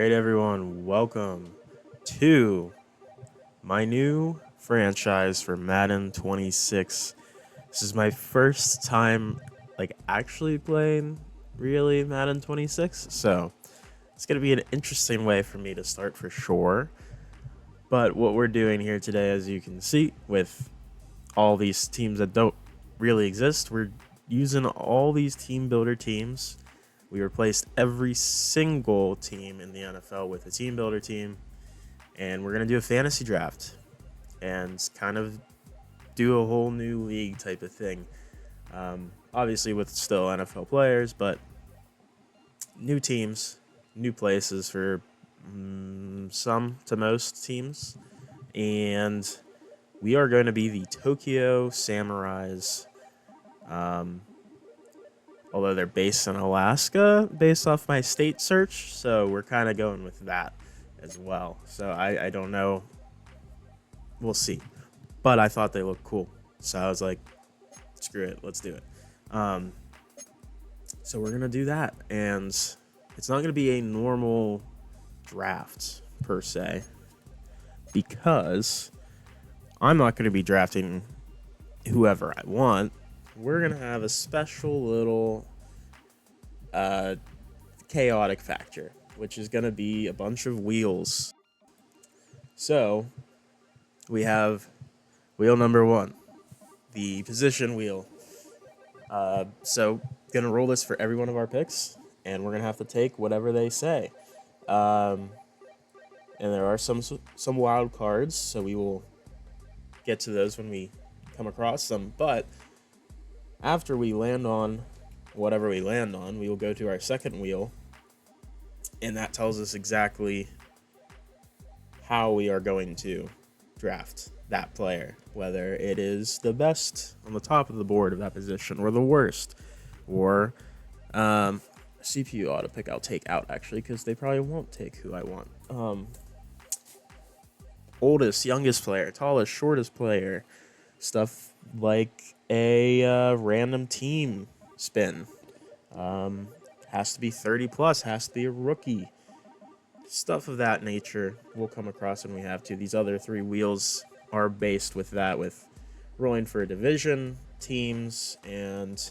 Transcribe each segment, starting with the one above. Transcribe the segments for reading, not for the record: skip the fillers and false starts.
right, everyone, welcome to my new franchise for Madden 26. This is my first time, actually playing really Madden 26, so it's going to be an interesting way for me to start for sure. But what we're doing here today, as you can see, with all these teams that don't really exist, we're using all these team builder teams. We replaced every single team in the NFL with a team builder team, and we're going to do a fantasy draft and kind of do a whole new league type of thing. Obviously, with still NFL players, but new teams, new places for some to most teams. And we are going to be the Tokyo Samurais. Although they're based in Alaska, based off my state search, so we're kind of going with that as well. So I don't know. We'll see. But I thought they looked cool. So I was like, screw it, let's do it. So we're going to do that. And it's not going to be a normal draft, per se, because I'm not going to be drafting whoever I want. We're going to have a special little chaotic factor, which is going to be a bunch of wheels. So we have wheel number one, the position wheel. So going to roll this for every one of our picks, and we're going to have to take whatever they say. And there are some wild cards, so we will get to those when we come across them. But after we land on whatever we land on, we will go to our second wheel, and that tells us exactly how we are going to draft that player, whether it is the best on the top of the board of that position or the worst, or CPU auto pick I'll take out, actually, because they probably won't take who I want. Oldest, youngest player, tallest, shortest player, stuff like a random team spin. Has to be 30 plus, has to be a rookie. Stuff of that nature we'll come across when we have to. These other three wheels are based with that, with rolling for a division, teams, and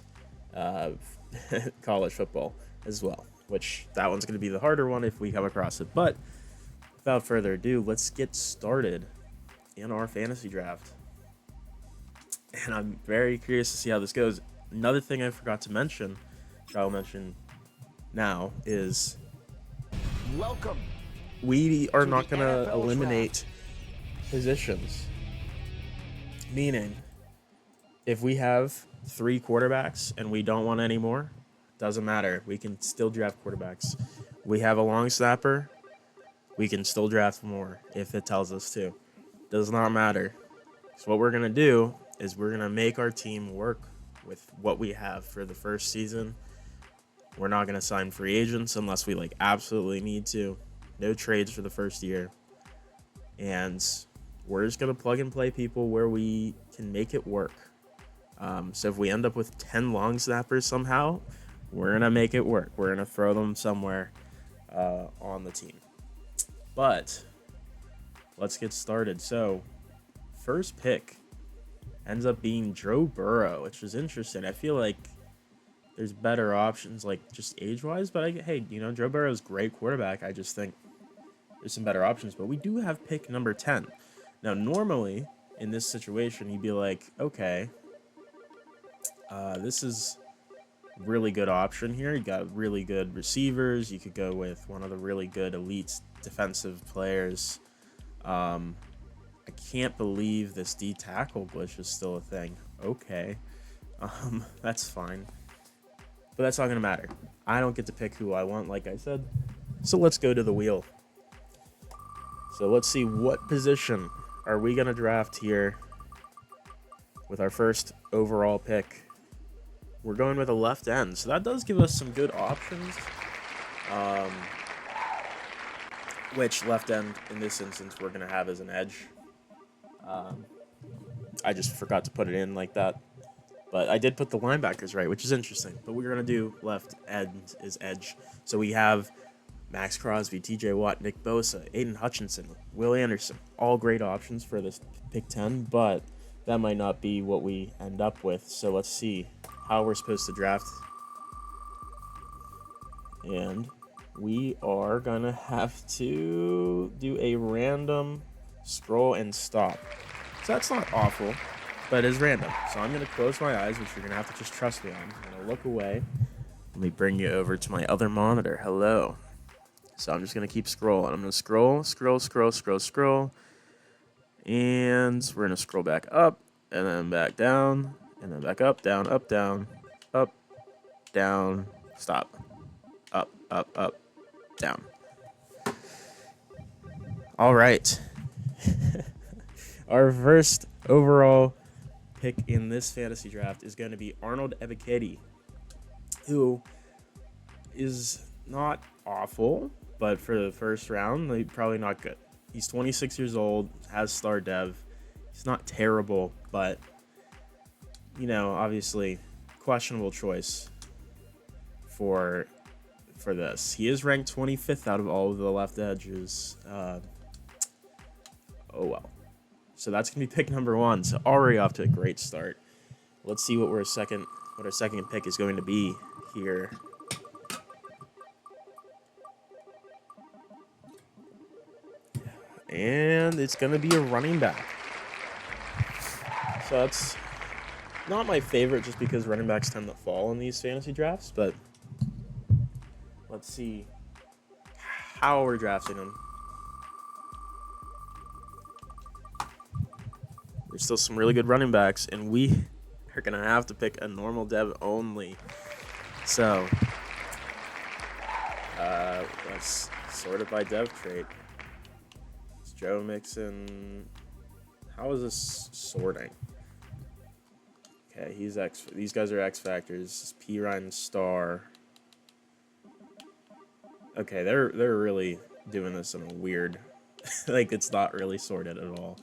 college football as well, which that one's going to be the harder one if we come across it. But without further ado, let's get started in our fantasy draft. And I'm very curious to see how this goes. Another thing I forgot to mention, which I'll mention now, is welcome. We are not going to eliminate positions. Meaning, if we have 3 quarterbacks and we don't want any more, doesn't matter. We can still draft quarterbacks. We have a long snapper, we can still draft more if it tells us to. Does not matter. So what we're going to do is we're going to make our team work with what we have for the first season. We're not going to sign free agents unless we absolutely need to. No trades for the first year. And we're just going to plug and play people where we can make it work. So if we end up with 10 long snappers somehow, we're going to make it work. We're going to throw them somewhere on the team. But let's get started. So first pick ends up being Joe Burrow, which is interesting. I feel like there's better options, just age-wise, but hey, Joe Burrow is a great quarterback. I just think there's some better options, but we do have pick number 10. Now, normally, in this situation, you'd be like, okay, this is a really good option here. You got really good receivers. You could go with one of the really good elite defensive players. I can't believe this D-tackle glitch is still a thing. Okay, that's fine. But that's not going to matter. I don't get to pick who I want, like I said. So let's go to the wheel. So let's see, what position are we going to draft here with our first overall pick. We're going with a left end. So that does give us some good options. Which left end, in this instance, we're going to have as an edge. I just forgot to put it in like that. But I did put the linebackers right, which is interesting. But we're going to do left end is edge. So we have Max Crosby, TJ Watt, Nick Bosa, Aiden Hutchinson, Will Anderson. All great options for this pick 10, but that might not be what we end up with. So let's see how we're supposed to draft. And we are going to have to do a random scroll and stop. So that's not awful, but it is random. So I'm going to close my eyes, which you're going to have to just trust me on. I'm going to look away. Let me bring you over to my other monitor. Hello. So I'm just going to keep scrolling. I'm going to scroll. And we're going to scroll back up, and then back down, and then back up, down, stop. Up, down. All right. Our first overall pick in this fantasy draft is going to be Arnold Ebiketie, who is not awful, but for the first round, he's probably not good. He's 26 years old, has star dev. He's not terrible, but, you know, obviously questionable choice for this. He is ranked 25th out of all of the left edges. Oh, well. So that's going to be pick number 1. So already off to a great start. Let's see what our second pick is going to be here. And it's going to be a running back. So that's not my favorite just because running backs tend to fall in these fantasy drafts, but let's see how we're drafting them. There's still some really good running backs, and we are going to have to pick a normal dev only. So let's sort it by dev trait. It's Joe Mixon. How is this sorting? Okay, these guys are X factors. P Ryan star. Okay, they're really doing this in a weird, like it's not really sorted at all.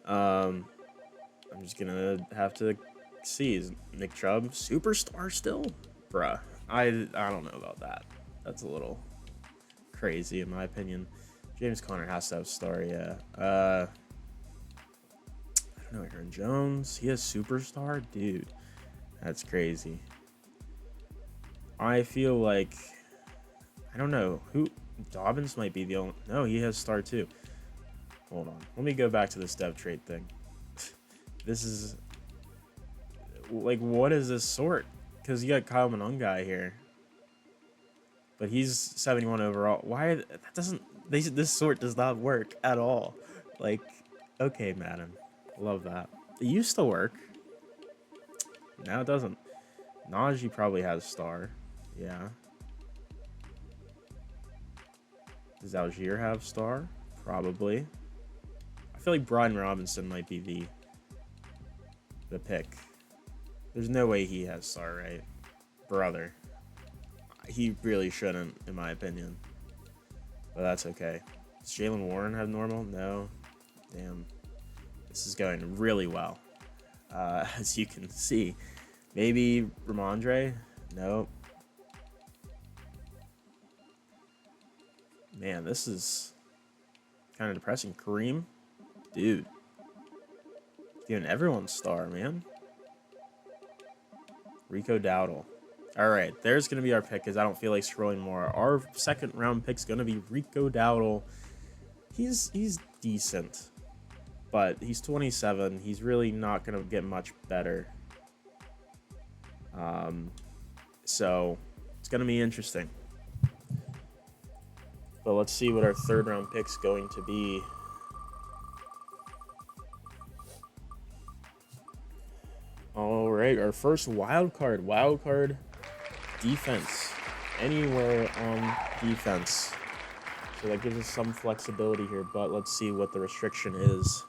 I'm just gonna have to see. Is Nick Chubb superstar still? Bruh, I don't know about that. That's a little crazy in my opinion. James Conner has to have star, yeah. I don't know, Aaron Jones, he has superstar? Dude, that's crazy. I feel like, I don't know, Dobbins might be the only, no, he has star too. Hold on, let me go back to this dev trait thing. This is, like, what is this sort? Because you got Kyle Monangai here. But he's 71 overall. Why, that doesn't, this sort does not work at all. Like, okay, Madden. Love that. It used to work. Now it doesn't. Najee probably has star. Yeah. Does Algier have star? Probably. I feel like Brian Robinson might be the pick. There's no way he has star, right? Brother. He really shouldn't, in my opinion. But that's okay. Does Jalen Warren have normal? No. Damn. This is going really well. As you can see. Maybe Ramondre? Nope. Man, this is kind of depressing. Kareem? Dude. Giving everyone star, man. Rico Dowdle. All right, there's going to be our pick because I don't feel like scrolling more. Our second round pick is going to be Rico Dowdle. He's decent, but he's 27. He's really not going to get much better. So it's going to be interesting. But let's see what our third round pick's going to be. All right, our first wild card defense, anywhere on defense. So that gives us some flexibility here, but let's see what the restriction is.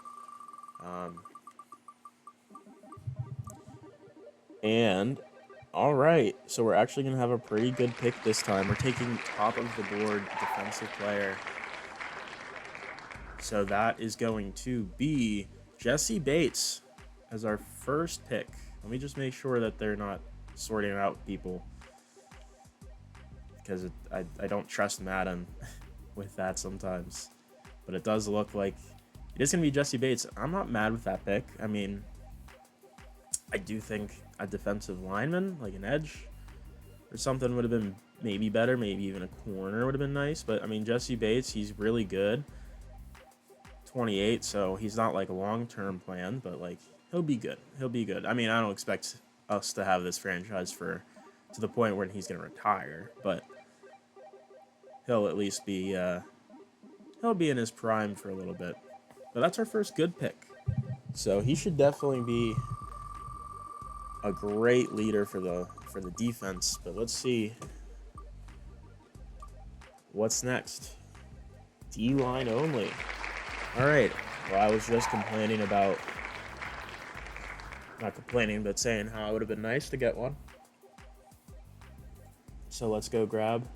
And all right, so we're actually going to have a pretty good pick this time. We're taking top of the board defensive player. So that is going to be Jesse Bates as our first pick. Let me just make sure that they're not sorting out people. because I don't trust Madden with that sometimes. But it does look like it is going to be Jesse Bates. I'm not mad with that pick. I mean, I do think a defensive lineman, like an edge or something, would have been maybe better. Maybe even a corner would have been nice. But, I mean, Jesse Bates, he's really good. 28, so he's not like a long-term plan, but, like, he'll be good. He'll be good. I mean, I don't expect us to have this franchise to the point where he's going to retire, but he'll at least be he'll be in his prime for a little bit. But that's our first good pick, so he should definitely be a great leader for the defense. But let's see what's next. D-line only. All right. Well, I was just complaining about, not complaining, but saying how it would have been nice to get one. So let's go grab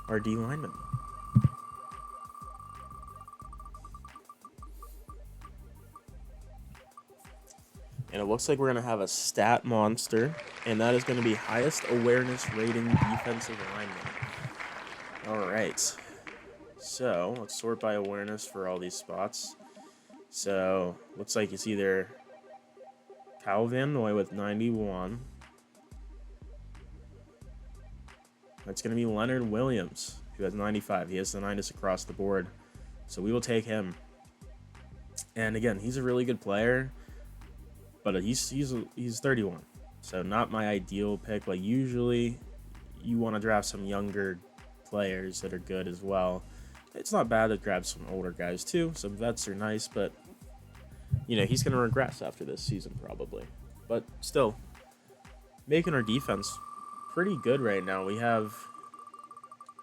our D lineman. And it looks like we're going to have a stat monster, and that is going to be highest awareness rating defensive lineman. All right. So let's sort by awareness for all these spots. So looks like it's either Kyle Van Noy with 91. That's going to be Leonard Williams, who has 95. He has the 9th across the board. So we will take him. And again, he's a really good player, but he's 31. So not my ideal pick. Like, usually you want to draft some younger players that are good as well. It's not bad to grab some older guys too. Some vets are nice, but you know, he's going to regress after this season probably. But still, making our defense pretty good right now. We have,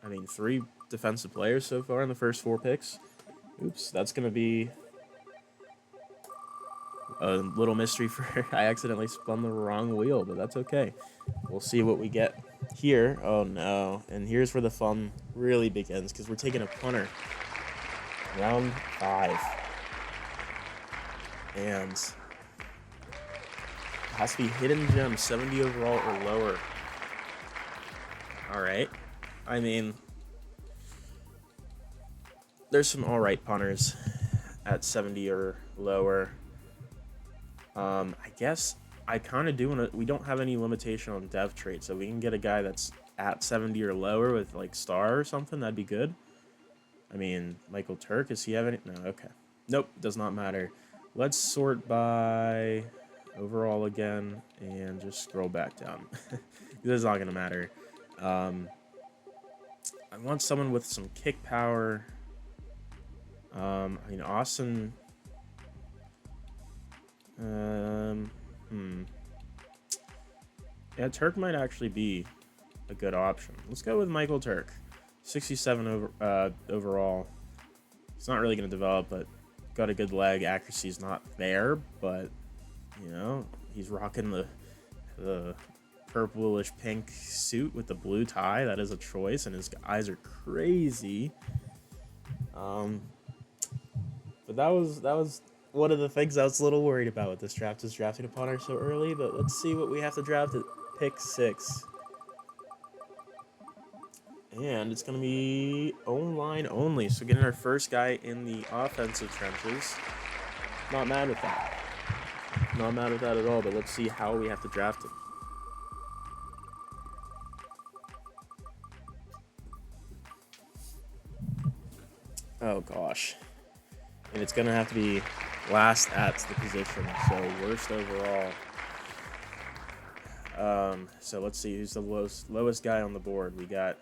I mean, 3 defensive players so far in the first 4 picks. Oops, that's going to be a little mystery for I accidentally spun the wrong wheel, but that's okay. We'll see what we get here. Oh no. And here's where the fun really begins, because we're taking a punter. Round 5. And it has to be hidden gem, 70 overall or lower. Alright. I mean, there's some alright punters at 70 or lower. I guess I kind of do want to. We don't have any limitation on dev trait, so we can get a guy that's at 70 or lower with like star or something. That'd be good. I mean, Michael Turk, does he have any? No, okay. Nope, does not matter. Let's sort by overall again and just scroll back down. This is not going to matter. I want someone with some kick power. I mean, Austin. Yeah, Turk might actually be a good option. Let's go with Michael Turk. 67 overall. It's not really going to develop, but got a good leg. Accuracy's not there, but you know, he's rocking the purplish pink suit with the blue tie. That is a choice, and his eyes are crazy. But that was one of the things I was a little worried about with this draft, is drafting a punter so early. But let's see what we have to draft at pick 6. And it's going to be O-line only. So getting our first guy in the offensive trenches. Not mad with that. Not mad with that at all. But let's see how we have to draft him. Oh, gosh. And it's going to have to be last at the position. So worst overall. So let's see who's the lowest guy on the board. We got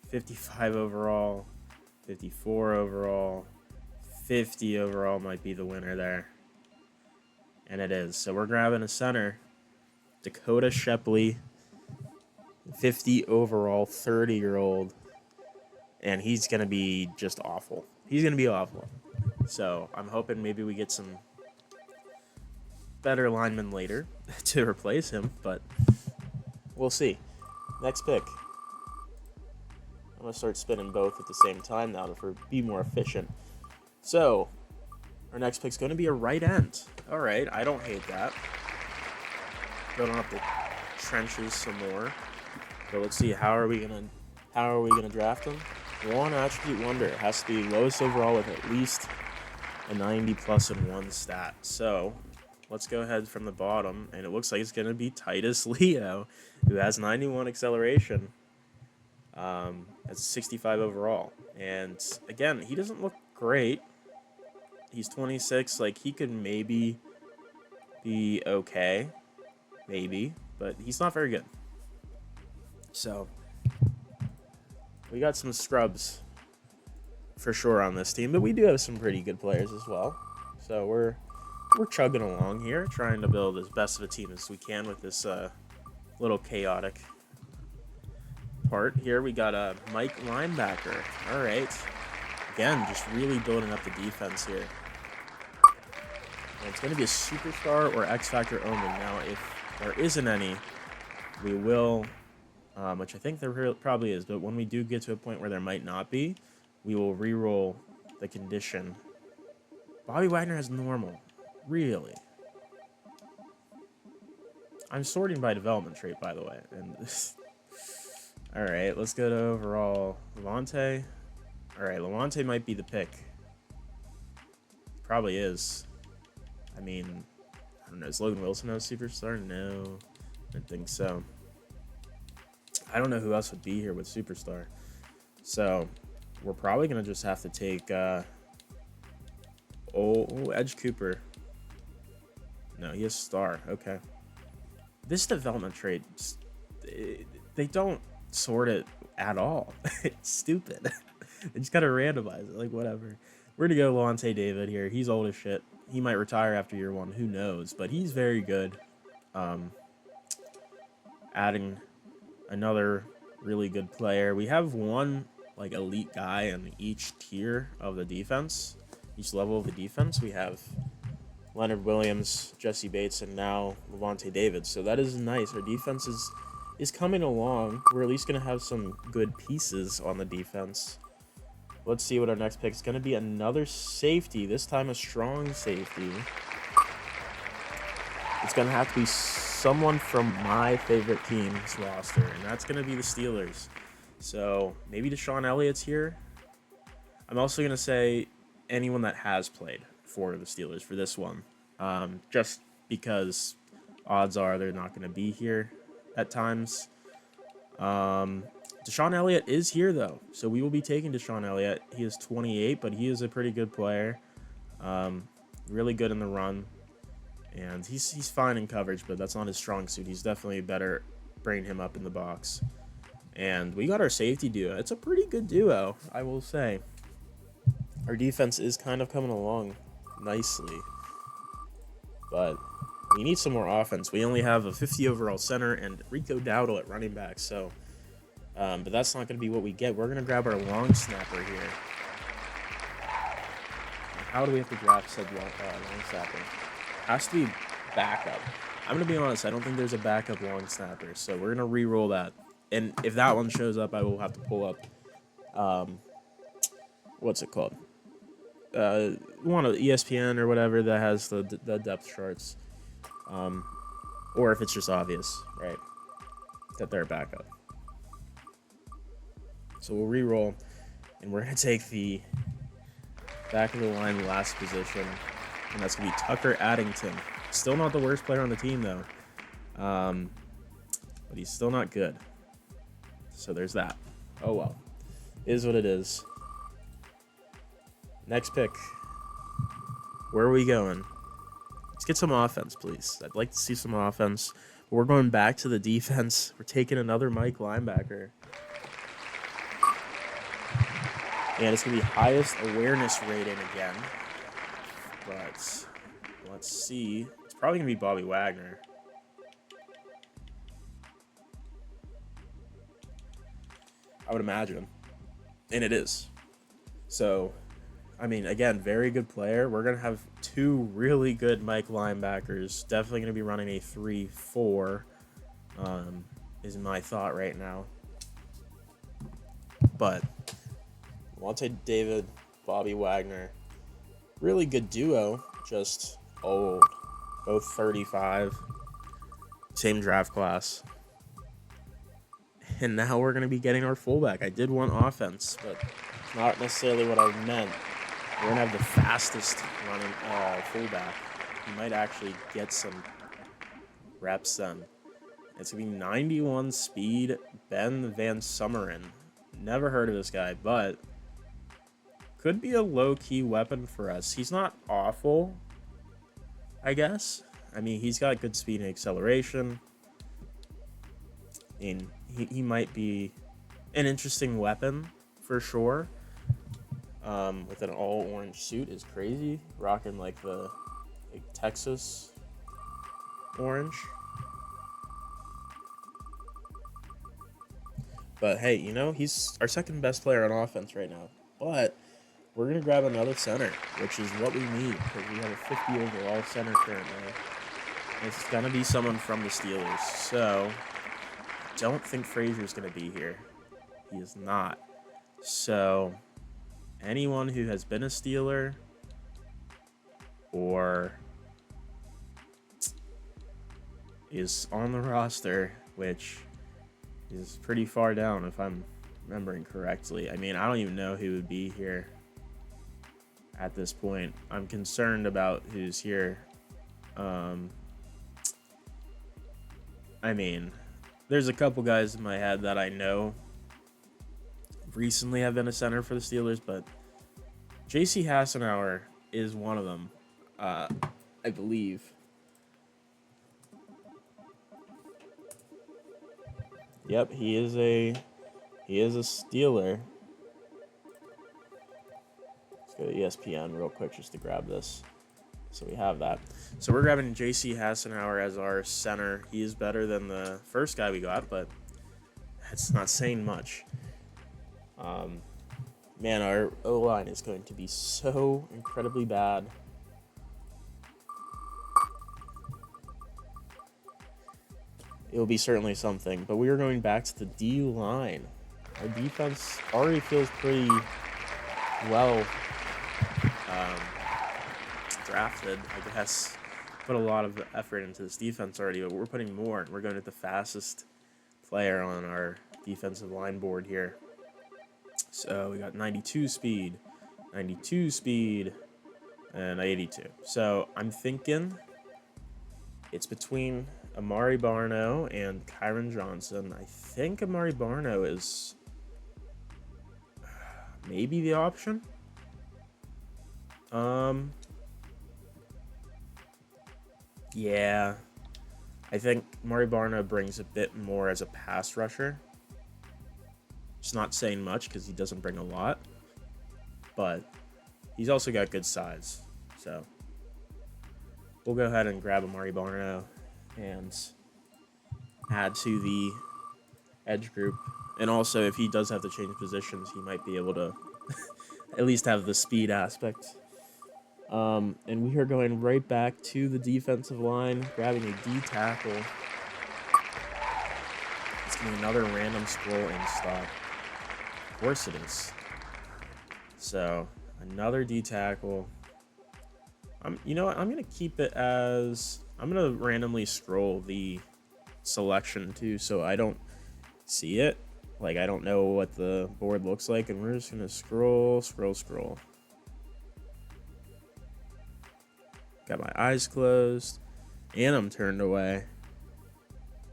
55 overall, 54 overall, 50 overall might be the winner there. And it is. So we're grabbing a center, Dakota Shepley, 50 overall, 30-year-old. And he's going to be just awful. He's going to be awful. So I'm hoping maybe we get some better linemen later to replace him, but we'll see. Next pick. I'm going to start spinning both at the same time now to be more efficient. So, our next pick's going to be a right end. All right, I don't hate that. Going up the trenches some more. But let's see, how are we going to How are we going to draft him? One attribute wonder. It has to be lowest overall with at least a 90 plus in one stat. So let's go ahead from the bottom, and it looks like it's going to be Titus Leo, who has 91 acceleration. That's 65 overall. And again, he doesn't look great. He's 26. Like, he could maybe be okay. Maybe. But he's not very good. So we got some scrubs for sure on this team, but we do have some pretty good players as well. So we're chugging along here, trying to build as best of a team as we can with this little chaotic part here. We got a Mike linebacker. All right. Again, just really building up the defense here. And it's going to be a superstar or X Factor only. Now, if there isn't any, we will, which I think there probably is, but when we do get to a point where there might not be, we will re-roll the condition. Bobby Wagner has normal. Really? I'm sorting by development trait, by the way. And all right, let's go to overall. Levante. All right, Levante might be the pick. Probably is. I mean, I don't know. Is Logan Wilson a superstar? No, I don't think so. I don't know who else would be here with superstar. So we're probably going to just have to take Edge Cooper. No, he has star. Okay. This development trait, they don't sort it at all. It's stupid. They just got to randomize it. Like, whatever. We're going to go Levante David here. He's old as shit. He might retire after year one. Who knows? But he's very good. Adding another really good player. We have one like elite guy in each tier of the defense, each level of the defense. We have Leonard Williams, Jesse Bates, and now Levante David. So that is nice. Our defense is coming along. We're at least going to have some good pieces on the defense. Let's see what our next pick is going to be. Another safety, this time a strong safety. It's going to have to be someone from my favorite team's roster, and that's going to be the Steelers. So maybe Deshaun Elliott's here. I'm also going to say anyone that has played for the Steelers for this one, just because odds are they're not going to be here at times. Deshaun Elliott is here, though, so we will be taking Deshaun Elliott. He is 28, but he is a pretty good player. Really good in the run. And he's fine in coverage, but that's not his strong suit. He's definitely better bringing him up in the box. And we got our safety duo. It's a pretty good duo, I will say. Our defense is kind of coming along nicely. But we need some more offense. We only have a 50 overall center and Rico Dowdle at running back. So, but that's not going to be what we get. We're going to grab our long snapper here. How do we have to draft said long snapper? Has to be backup. I'm going to be honest, I don't think there's a backup long snapper, so we're going to re-roll that. And if that one shows up, I will have to pull up, what's it called? One of ESPN or whatever that has the depth charts. Or if it's just obvious, right, that they're a backup. So we'll re-roll, and we're going to take the back of the line last position. And that's going to be Tucker Addington. Still not the worst player on the team, though. But he's still not good. So there's that. Oh, well. Is what it is. Next pick. Where are we going? Let's get some offense, please. I'd like to see some offense. But we're going back to the defense. We're taking another Mike linebacker. And it's going to be highest awareness rating again. But let's see. It's probably going to be Bobby Wagner. I would imagine. And it is. So, I mean, again, very good player. We're going to have two really good Mike linebackers. Definitely going to be running a 3-4 is my thought right now. But Levante David, Bobby Wagner. Really good duo, just old. Both 35. Same draft class. And now we're going to be getting our fullback. I did want offense, but it's not necessarily what I meant. We're going to have the fastest running fullback. He might actually get some reps then. It's going to be 91 speed, Ben Van Summeren. Never heard of this guy, but could be a low-key weapon for us. He's not awful, I guess. I mean, he's got good speed and acceleration. And he might be an interesting weapon for sure. With an all-orange suit is crazy. Rocking like the Texas orange. But hey, you know, he's our second best player on offense right now. But we're going to grab another center, which is what we need because we have a 50 overall center currently. And it's going to be someone from the Steelers. So, don't think Frazier's going to be here. He is not. So, anyone who has been a Steeler or is on the roster, which is pretty far down if I'm remembering correctly. I mean, I don't even know who would be here at this point. I'm concerned about who's here. I mean, there's a couple guys in my head that I know recently have been a center for the Steelers, but J.C. Hassenauer is one of them, I believe. Yep, he is a Steeler. Let's go to ESPN real quick just to grab this. So we have that. So we're grabbing J.C. Hassenauer as our center. He is better than the first guy we got, but that's not saying much. Man, our O-line is going to be so incredibly bad. It will be certainly something, but we are going back to the D-line. Our defense already feels pretty well drafted, I guess. Put a lot of effort into this defense already, but we're putting more. We're going with the fastest player on our defensive line board here. So we got 92 speed, and 82. So I'm thinking it's between Amari Barno and Kyron Johnson. I think Amari Barno is maybe the option. Yeah. I think Amari Barno brings a bit more as a pass rusher. It's not saying much because he doesn't bring a lot. But he's also got good size. So we'll go ahead and grab Amari Barno and add to the edge group. And also, if he does have to change positions, he might be able to at least have the speed aspect. And we are going right back to the defensive line, grabbing a D tackle. It's going to be another random scrolling stop. Of course it is. So, another D tackle. You know what? I'm going to keep it as... I'm going to randomly scroll the selection too, so I don't see it. Like, I don't know what the board looks like, and we're just going to scroll. Got my eyes closed, and I'm turned away.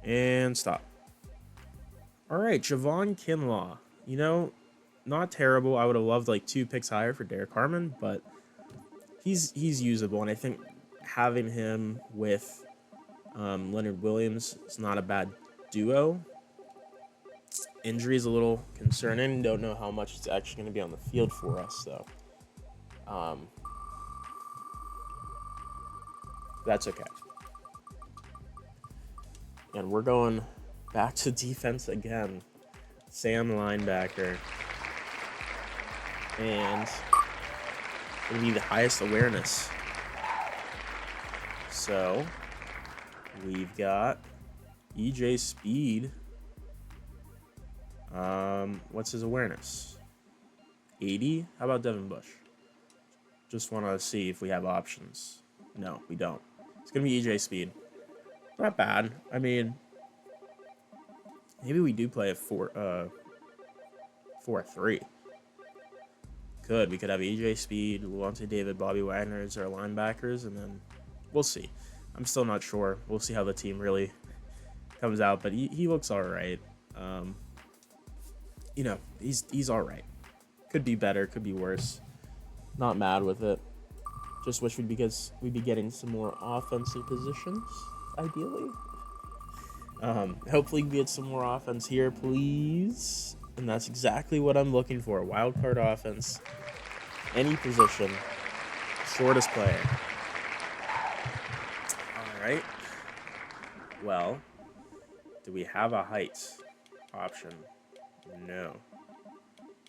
And stop. All right, Javon Kinlaw. You know, not terrible. I would have loved like 2 picks higher for Derek Harmon, but he's usable, and I think having him with Leonard Williams is not a bad duo. Injury is a little concerning. Don't know how much it's actually going to be on the field for us, though. That's okay. And we're going back to defense again. Sam linebacker. And it'll be the highest awareness. So we've got EJ Speed. What's his awareness? 80? How about Devin Bush? Just want to see if we have options. No, we don't. It's going to be EJ Speed. Not bad. I mean, Maybe we do play a 4-3. Could. We could have EJ Speed, Levante David, Bobby Wagner as our linebackers, and then we'll see. I'm still not sure. We'll see how the team really comes out, but he looks all right. He's all right. Could be better, could be worse. Not mad with it. Just wish we'd be getting some more offensive positions, ideally. Hopefully we get some more offense here, please. And that's exactly what I'm looking for. Wild card offense. Any position. Shortest player. Alright. Well, do we have a height option? No.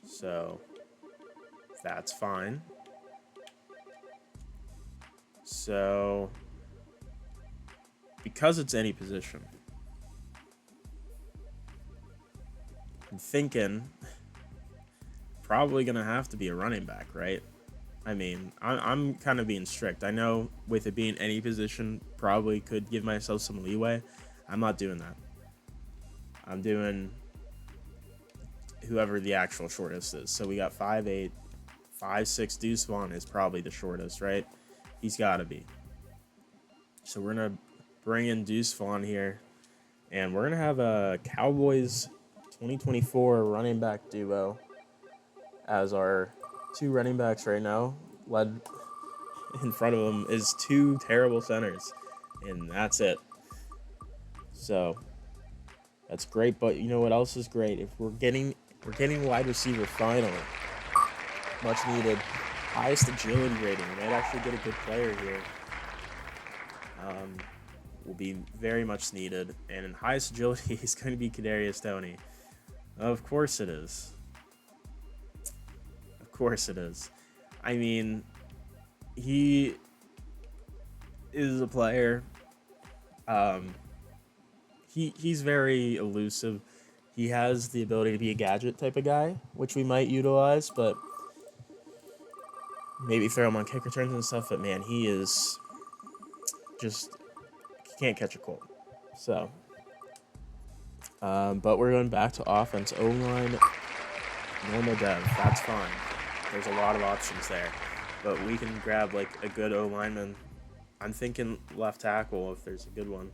So, that's fine. So, because it's any position, I'm thinking probably going to have to be a running back, right? I mean, I'm kind of being strict. I know with it being any position, probably could give myself some leeway. I'm not doing that. I'm doing whoever the actual shortest is. So we got 5'8", 5'6". Deuce Vaughn is probably the shortest, right? He's got to be. So we're going to bring in Deuce Vaughn here. And we're going to have a Cowboys 2024 running back duo as our two running backs right now. Led in front of them is two terrible centers. And that's it. So that's great. But you know what else is great? If we're getting wide receiver finally. Much needed. Highest agility rating. We might actually get a good player here. Will be very much needed. And in highest agility is going to be Kadarius Toney. Of course it is. Of course it is. I mean, he is a player. He's very elusive. He has the ability to be a gadget type of guy, which we might utilize, but maybe throw him on kick returns and stuff. But man, he is just can't catch a cold. So, but we're going back to offense. O-line, normal dev. That's fine. There's a lot of options there, but we can grab like a good O-lineman. I'm thinking left tackle if there's a good one.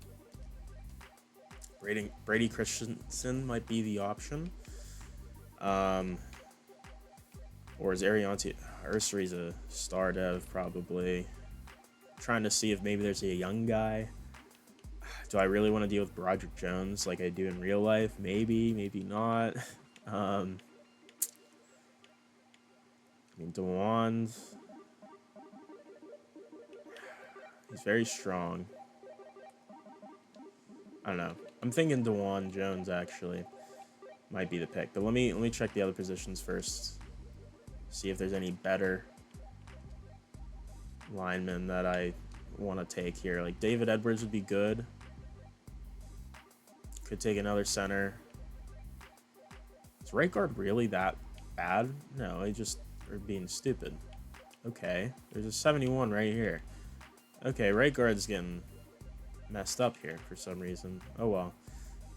Brady Christensen might be the option. Or is Ariante Ursari's a star dev probably. Trying to see if maybe there's a young guy. Do I really want to deal with Broderick Jones like I do in real life? Maybe, maybe not. I mean, DeWan, he's very strong. I don't know. I'm thinking DeWan Jones actually might be the pick. But let me check the other positions first. See if there's any better linemen that I want to take here. Like David Edwards would be good. Could take another center. Is right guard really that bad? No, they just are being stupid. Okay, there's a 71 right here. Okay, right guard's getting messed up here for some reason. Oh well.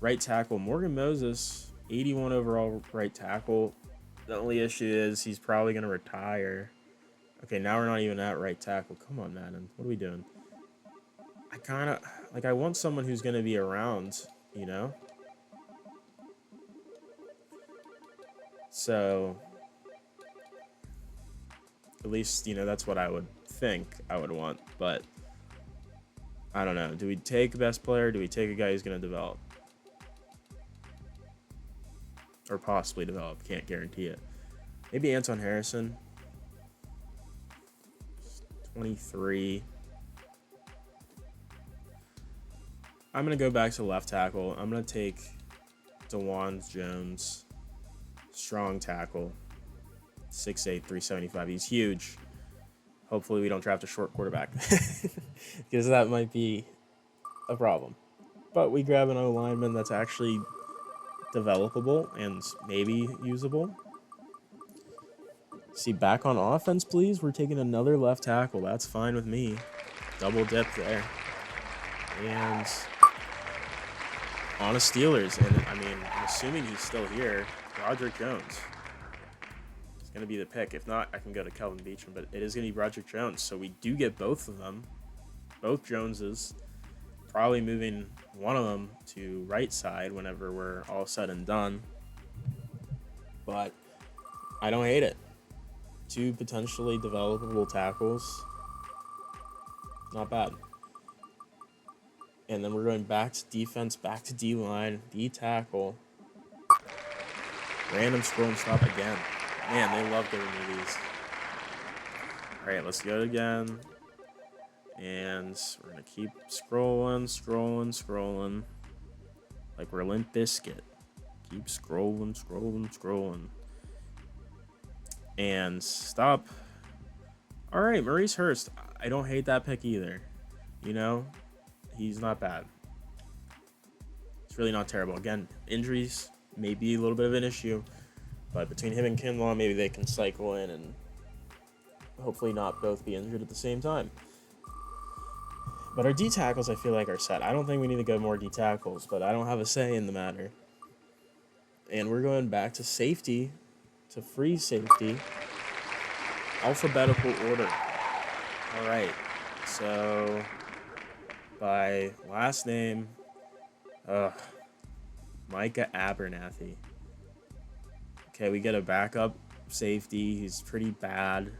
Right tackle, Morgan Moses, 81 overall right tackle. The only issue is he's probably going to retire. Okay, now we're not even at right tackle. Come on, Madden. What are we doing? I want someone who's going to be around, you know? So, at least, you know, that's what I would think I would want. But, I don't know. Do we take a best player? Do we take a guy who's going to develop? Or possibly develop. Can't guarantee it. Maybe Anton Harrison. 23. I'm going to go back to left tackle. I'm going to take DeWan Jones. Strong tackle. 6'8", 375. He's huge. Hopefully we don't draft a short quarterback. Because that might be a problem. But we grab an O-lineman that's actually developable and maybe usable. See, back on offense, please. We're taking another left tackle. That's fine with me. Double dip there. And on a Steelers, and I mean, I'm assuming he's still here. Broderick Jones is going to be the pick. If not, I can go to Kelvin Beachum, but it is going to be Broderick Jones. So we do get both of them, both Joneses. Probably moving one of them to right side whenever we're all said and done. But I don't hate it. 2 potentially developable tackles. Not bad. And then we're going back to defense, back to D-line, D-tackle. Random scroll and stop again. Man, they love giving me these. All right, let's go again. And we're going to keep scrolling. Like we're Limp Bizkit. Keep scrolling. And stop. All right, Maurice Hurst. I don't hate that pick either. You know, he's not bad. It's really not terrible. Again, injuries may be a little bit of an issue, but between him and Kinlaw, maybe they can cycle in and hopefully not both be injured at the same time. But our D tackles, I feel like, are set. I don't think we need to go more D tackles, but I don't have a say in the matter. And we're going back to safety, to free safety, alphabetical order. All right, so by last name, Micah Abernathy. Okay, we get a backup safety. He's pretty bad.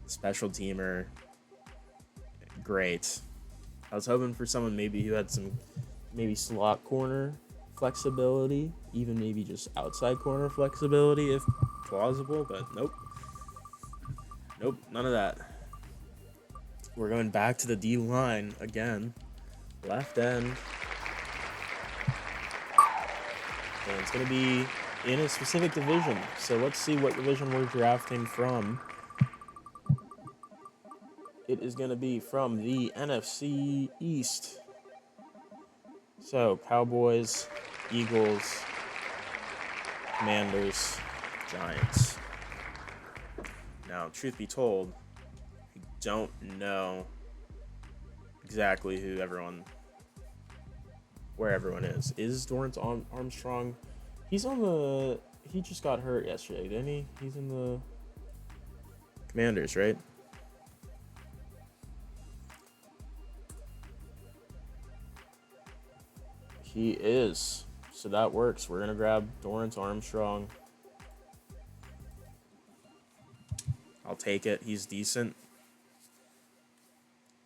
Special teamer. Great. I was hoping for someone maybe who had some maybe slot corner flexibility, even maybe just outside corner flexibility if plausible, but nope. Nope, none of that. We're going back to the D line again. Left end. And it's going to be in a specific division. So let's see what division we're drafting from. It is going to be from the NFC East. So Cowboys, Eagles, Commanders, Giants. Now, truth be told, I don't know exactly where everyone is. Is Dorrance Armstrong? He just got hurt yesterday, didn't he? He's in the Commanders, right? He is. So that works. We're going to grab Dorrance Armstrong. I'll take it. He's decent.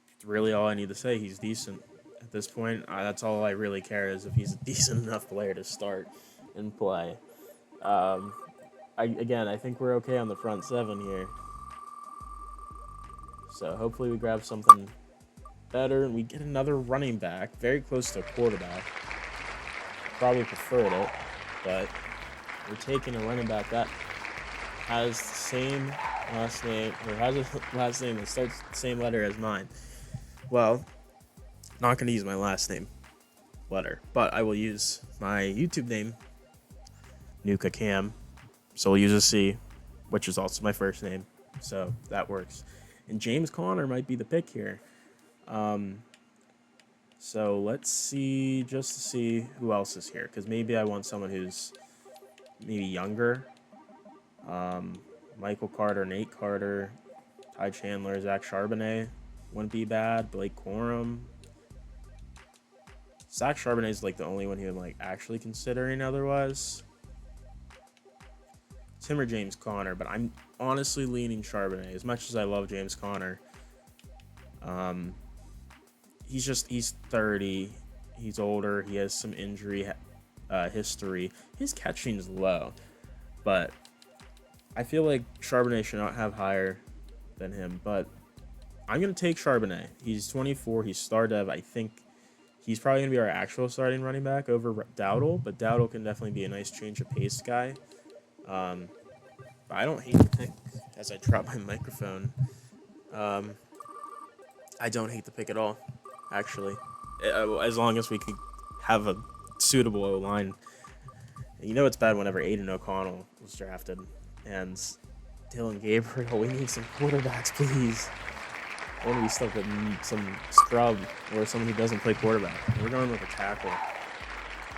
That's really all I need to say. He's decent. At this point, that's all I really care is if he's a decent enough player to start and play. I think we're okay on the front seven here. So hopefully we grab something better and we get another running back, very close to a quarterback. Probably preferred it, but we're taking a running back that has the same last name, or has a last name that starts the same letter as mine. Well, not going to use my last name letter, but I will use my YouTube name, Nuka Cam. So we'll use a C, which is also my first name. So that works. And James Conner might be the pick here. So let's see, just to see who else is here, because maybe I want someone who's maybe younger. Michael Carter, Nate Carter, Ty Chandler, Zach Charbonnet wouldn't be bad. Blake Corum. Zach Charbonnet is like the only one who I'm like actually considering otherwise. It's him or James Conner, but I'm honestly leaning Charbonnet as much as I love James Conner. He's 30. He's older. He has some injury history. His catching's low, but I feel like Charbonnet should not have higher than him. But I'm gonna take Charbonnet. He's 24. He's star dev. I think he's probably gonna be our actual starting running back over Dowdle, but Dowdle can definitely be a nice change of pace guy. But I don't hate the pick. As I drop my microphone, I don't hate the pick at all. Actually, as long as we could have a suitable O-line. You know it's bad whenever Aiden O'Connell was drafted. And Dylan Gabriel, we need some quarterbacks, please. I want to be stuck with some scrub or someone who doesn't play quarterback. We're going with a tackle.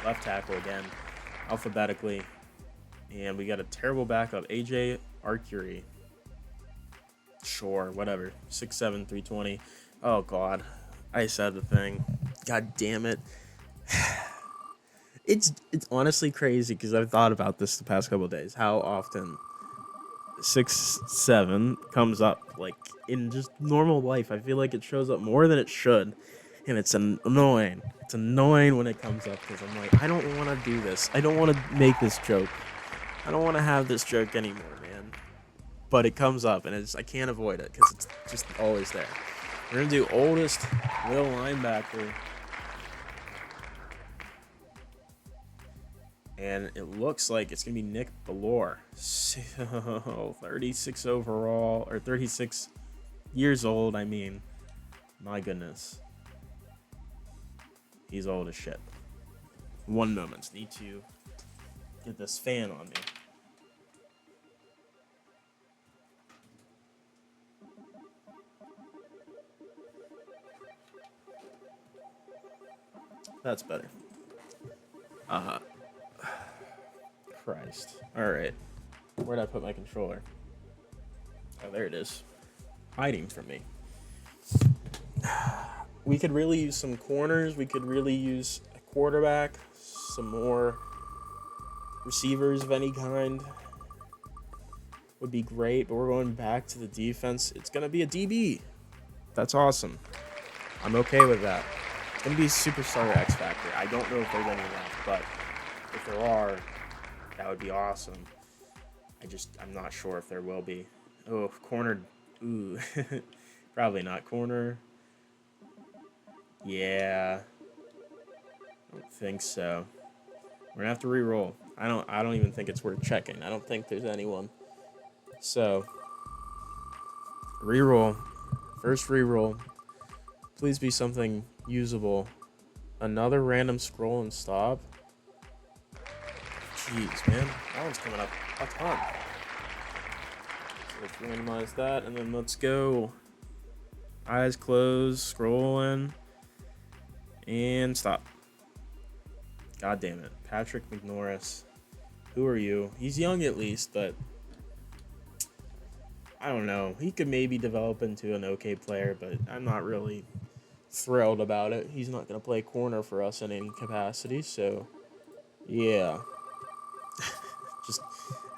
left tackle again, alphabetically. And we got a terrible backup, AJ Arcuri. Sure, whatever. 6'7", 320. Oh, God. I said the thing. God damn it. It's honestly crazy because I've thought about this the past couple of days. How often 6'7" comes up, like, in just normal life. I feel like it shows up more than it should. And it's annoying. It's annoying when it comes up because I'm like, I don't want to do this. I don't want to make this joke. I don't want to have this joke anymore, man. But it comes up, and I can't avoid it because it's just always there. We're going to do oldest will linebacker. And it looks like it's going to be Nick Bellore. 36 overall, or 36 years old, I mean. My goodness. He's old as shit. One moment. Need to get this fan on me. That's better. Christ. Alright. Where'd I put my controller? Oh, there it is. Hiding from me. We could really use some corners. We could really use a quarterback. Some more receivers of any kind. Would be great, but we're going back to the defense. It's going to be a DB. That's awesome. I'm okay with that. It's going to be a superstar X Factor. I don't know if there's any left, but if there are, that would be awesome. I'm not sure if there will be. Oh, corner. Ooh. Probably not. Corner. Yeah. I don't think so. We're gonna have to re-roll. I don't even think it's worth checking. I don't think there's anyone. So re-roll. First re-roll. Please be something usable. Another random scroll and stop. Jeez, man. That one's coming up a ton. So let's randomize that, and then let's go. Eyes closed, scrolling, and stop. God damn it. Patrick McNorris. Who are you? He's young at least, but I don't know. He could maybe develop into an okay player, but I'm not really thrilled about it. He's not going to play corner for us in any capacity, so yeah. Just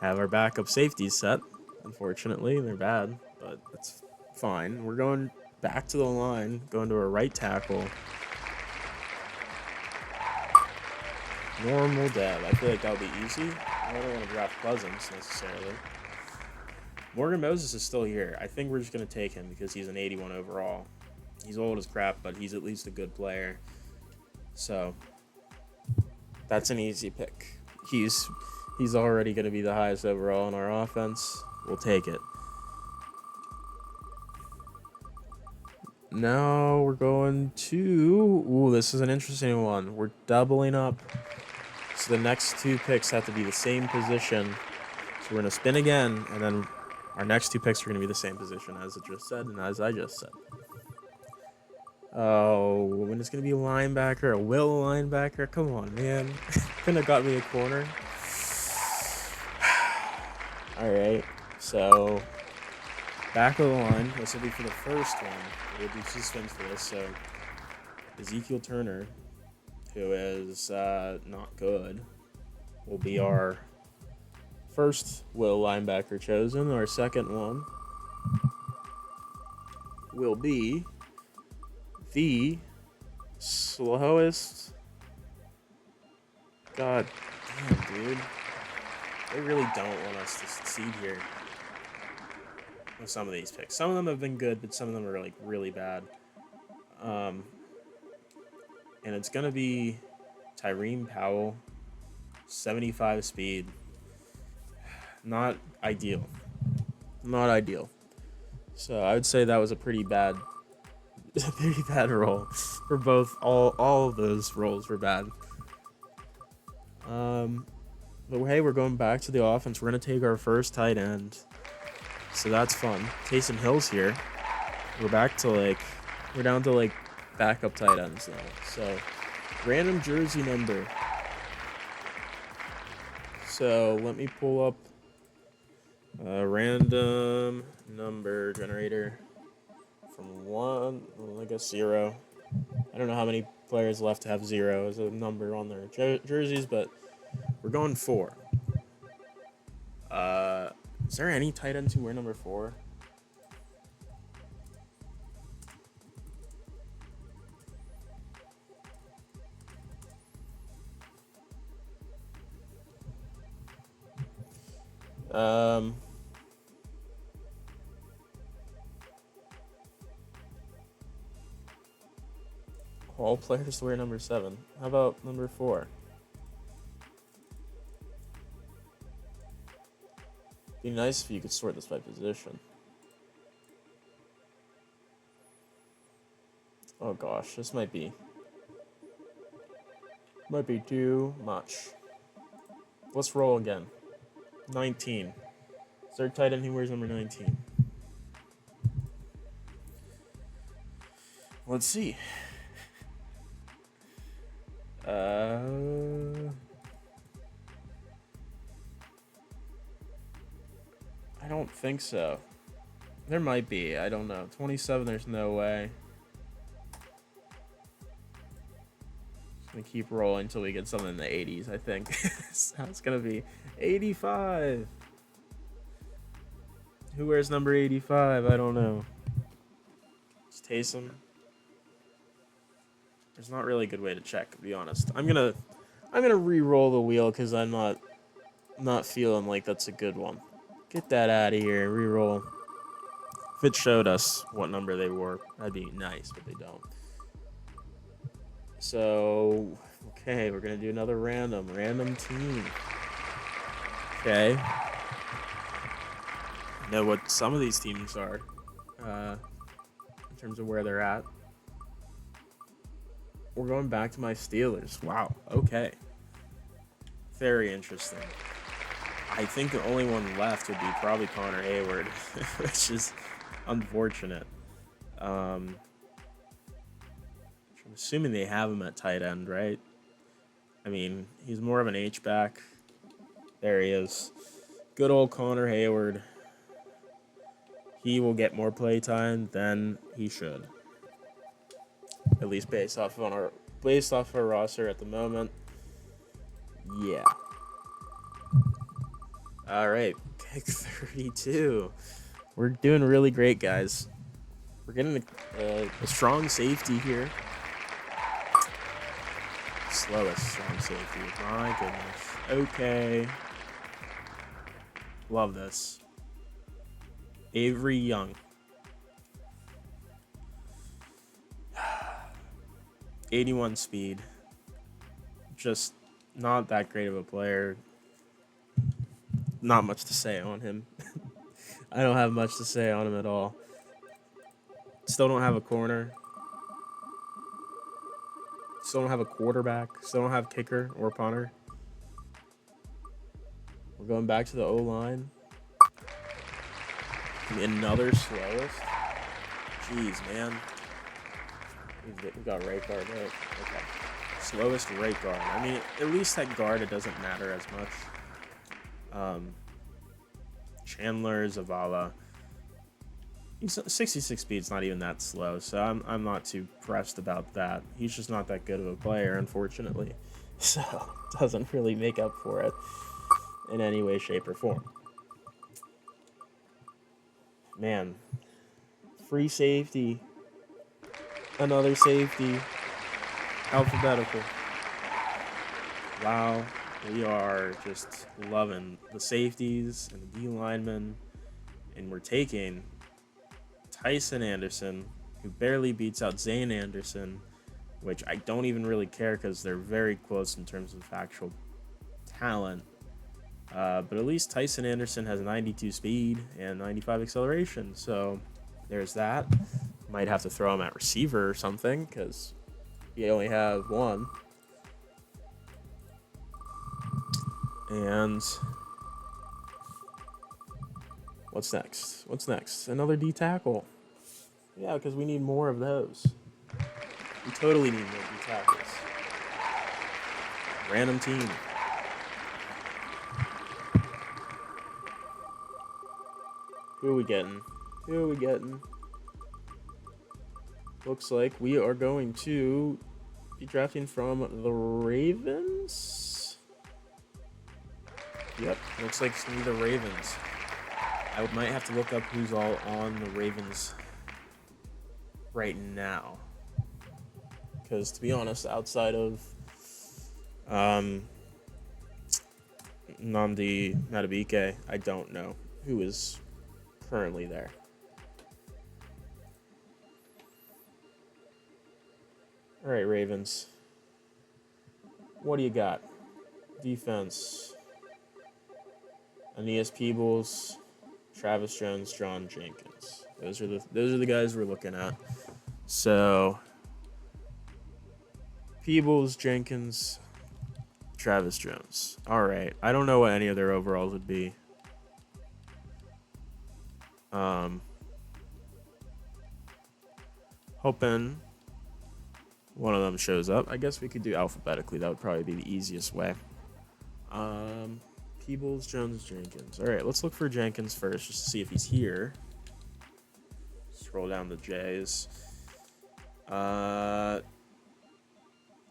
have our backup safeties set. Unfortunately, they're bad, but that's fine. We're going back to the line, going to a right tackle. Normal dev. I feel like that would be easy. I don't want to draft Cousins necessarily. Morgan Moses is still here. I think we're just going to take him because he's an 81 overall. He's old as crap, but he's at least a good player. So that's an easy pick. He's already going to be the highest overall in our offense. We'll take it. Now we're going to... Ooh, this is an interesting one. We're doubling up. So the next two picks have to be the same position. So we're going to spin again, and then our next two picks are going to be the same position as it just said and as I just said. Oh, when it's going to be a linebacker, a will linebacker? Come on, man. Couldn't have got me a corner. All right, so back of the line. This will be for the first one. We'll do two spins for this. So Ezekiel Turner, who is not good, will be our first will linebacker chosen. Our second one will be the slowest. God damn, dude. They really don't want us to succeed here with some of these picks. Some of them have been good, but some of them are like really bad. And it's going to be Tyreen Powell, 75 speed. Not ideal. Not ideal. So I would say that was a pretty bad roll for both. All of those rolls were bad. But hey, we're going back to the offense. We're going to take our first tight end. So that's fun. Taysom Hill's here. We're down to backup tight ends now. So random jersey number. So let me pull up a random number generator from 1, well, I guess 0. I don't know how many players left to have 0 as a number on their jerseys, but we're going 4. Is there any tight ends who wear number 4? All players wear number 7. How about number 4? Be nice if you could sort this by position. Oh gosh, this might be too much. Let's roll again. 19. Is there a tight end who wears number 19? Let's see. I don't think so. There might be. I don't know. 27, there's no way. Just gonna keep rolling until we get something in the 80s, I think. So it's gonna be 85. Who wears number 85? I don't know. It's Taysom. There's not really a good way to check, to be honest. I'm gonna re-roll the wheel because I'm not feeling like that's a good one. Get that out of here. Re-roll. If it showed us what number they wore, that'd be nice, but they don't. So, okay, we're gonna do another random team. Okay. Know what some of these teams are, in terms of where they're at. We're going back to my Steelers. Wow. Okay. Very interesting. I think the only one left would be probably Connor Hayward, which is unfortunate. I'm assuming they have him at tight end, right? I mean, he's more of an H-back. There he is. Good old Connor Hayward. He will get more play time than he should. At least based off of our roster at the moment. Yeah. All right, pick 32. We're doing really great, guys. We're getting a strong safety here. Slowest strong safety. My goodness. Okay. Love this. Avery Young. 81 speed. Just not that great of a player. Not much to say on him. I don't have much to say on him at all. Still don't have a corner. Still don't have a quarterback. Still don't have kicker or punter. We're going back to the O-line. Another slowest. Jeez, man. We got right guard, right? Okay. Slowest right guard. I mean, at least at guard, it doesn't matter as much. Chandler Zavala. 66 speed's not even that slow, so I'm not too pressed about that. He's just not that good of a player, unfortunately. So, doesn't really make up for it in any way, shape, or form. Man. Free safety. Another safety. Alphabetical. Wow. We are just loving the safeties and the D linemen. And we're taking Tyson Anderson, who barely beats out Zane Anderson, which I don't even really care because they're very close in terms of actual talent. But at least Tyson Anderson has 92 speed and 95 acceleration. So there's that. Might have to throw him at receiver or something because you only have one. And what's next? What's next? Another D tackle. Yeah, because we need more of those. We totally need more D tackles. Random team. Who are we getting? Who are we getting? Looks like we are going to be drafting from the Ravens. Yep, looks like it's going to be the Ravens. I might have to look up who's all on the Ravens right now. Because, to be honest, outside of Nnamdi Madubuike, I don't know who is currently there. All right, Ravens. What do you got? Defense. Aeneas Peebles, Travis Jones, John Jenkins. Those are the guys we're looking at. So Peebles, Jenkins, Travis Jones. All right. I don't know what any of their overalls would be. Hoping one of them shows up. I guess we could do alphabetically. That would probably be the easiest way. Peebles, Jones, Jenkins. All right, let's look for Jenkins first just to see if he's here. Scroll down the J's.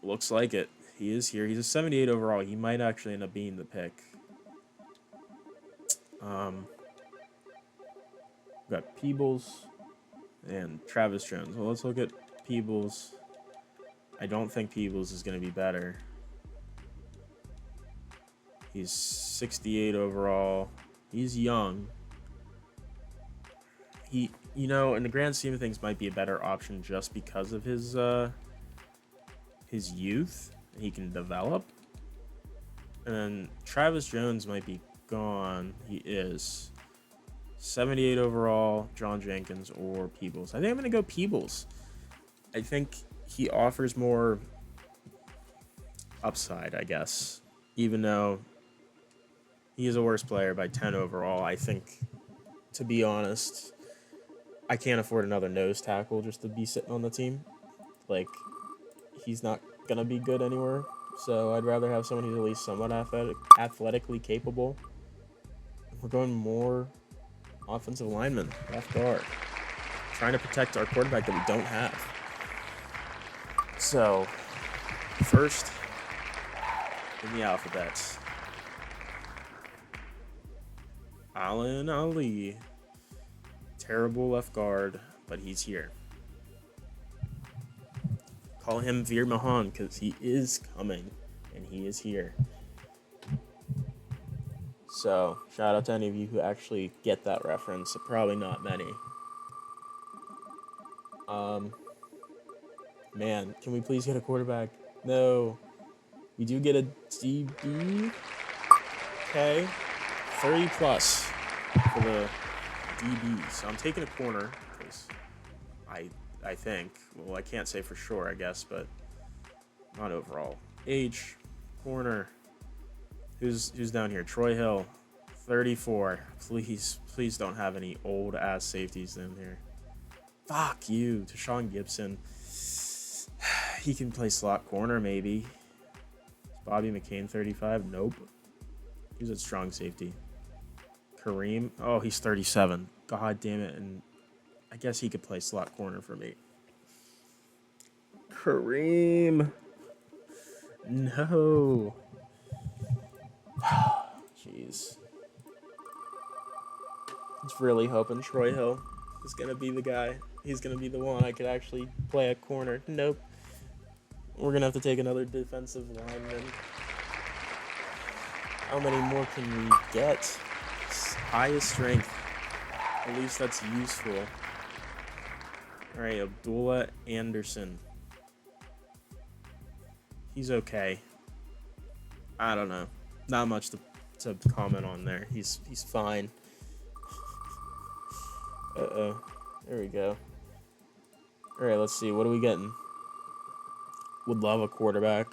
Looks like it. He is here. He's a 78 overall. He might actually end up being the pick. We've got Peebles and Travis Jones. Well, let's look at Peebles. I don't think Peebles is going to be better. He's 68 overall. He's young. He, in the grand scheme of things, might be a better option just because of his youth. He can develop. And then Travis Jones might be gone. He is 78 overall. John Jenkins or Peebles. I think I'm going to go Peebles. I think he offers more upside, I guess, even though he is a worse player by 10 overall. I think, to be honest, I can't afford another nose tackle just to be sitting on the team. Like, he's not going to be good anywhere. So I'd rather have someone who's at least somewhat athletically capable. We're going more offensive lineman, left guard. Trying to protect our quarterback that we don't have. So, first in the alphabet, Alan Ali. Terrible left guard, but he's here. Call him Veer Mahan because he is coming and he is here. So, shout out to any of you who actually get that reference. Probably not many. Man, can we please get a quarterback? No. We do get a DB. Okay. 30 plus for the DB. So I'm taking a corner because I think. Well, I can't say for sure, I guess, but not overall. Age, corner. Who's down here? Troy Hill, 34. Please don't have any old ass safeties in here. Fuck you, Tashawn Gibson. He can play slot corner maybe. Bobby McCain, 35. Nope. He's a strong safety. Kareem. Oh, he's 37. God damn it. And I guess he could play slot corner for me. Kareem. No. Jeez. I was really hoping Troy Hill is going to be the guy. He's going to be the one I could actually play a corner. Nope. We're going to have to take another defensive lineman. How many more can we get? Highest strength. At least that's useful. All right, Abdullah Anderson. He's okay. I don't know. Not much to comment on there. He's fine. Uh-oh. There we go. All right, let's see. What are we getting? Would love a quarterback.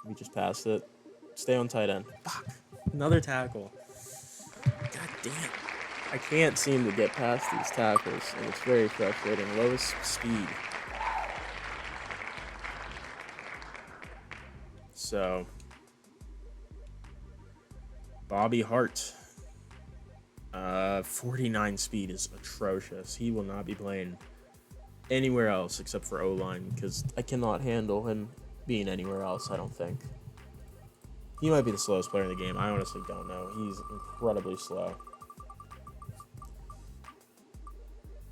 We just passed it. Stay on tight end. Fuck. Another tackle. God damn. I can't seem to get past these tackles, and it's very frustrating. Lowest speed. So, Bobby Hart. 49 speed is atrocious. He will not be playing anywhere else except for O-line because I cannot handle him being anywhere else, I don't think. He might be the slowest player in the game. I honestly don't know. He's incredibly slow.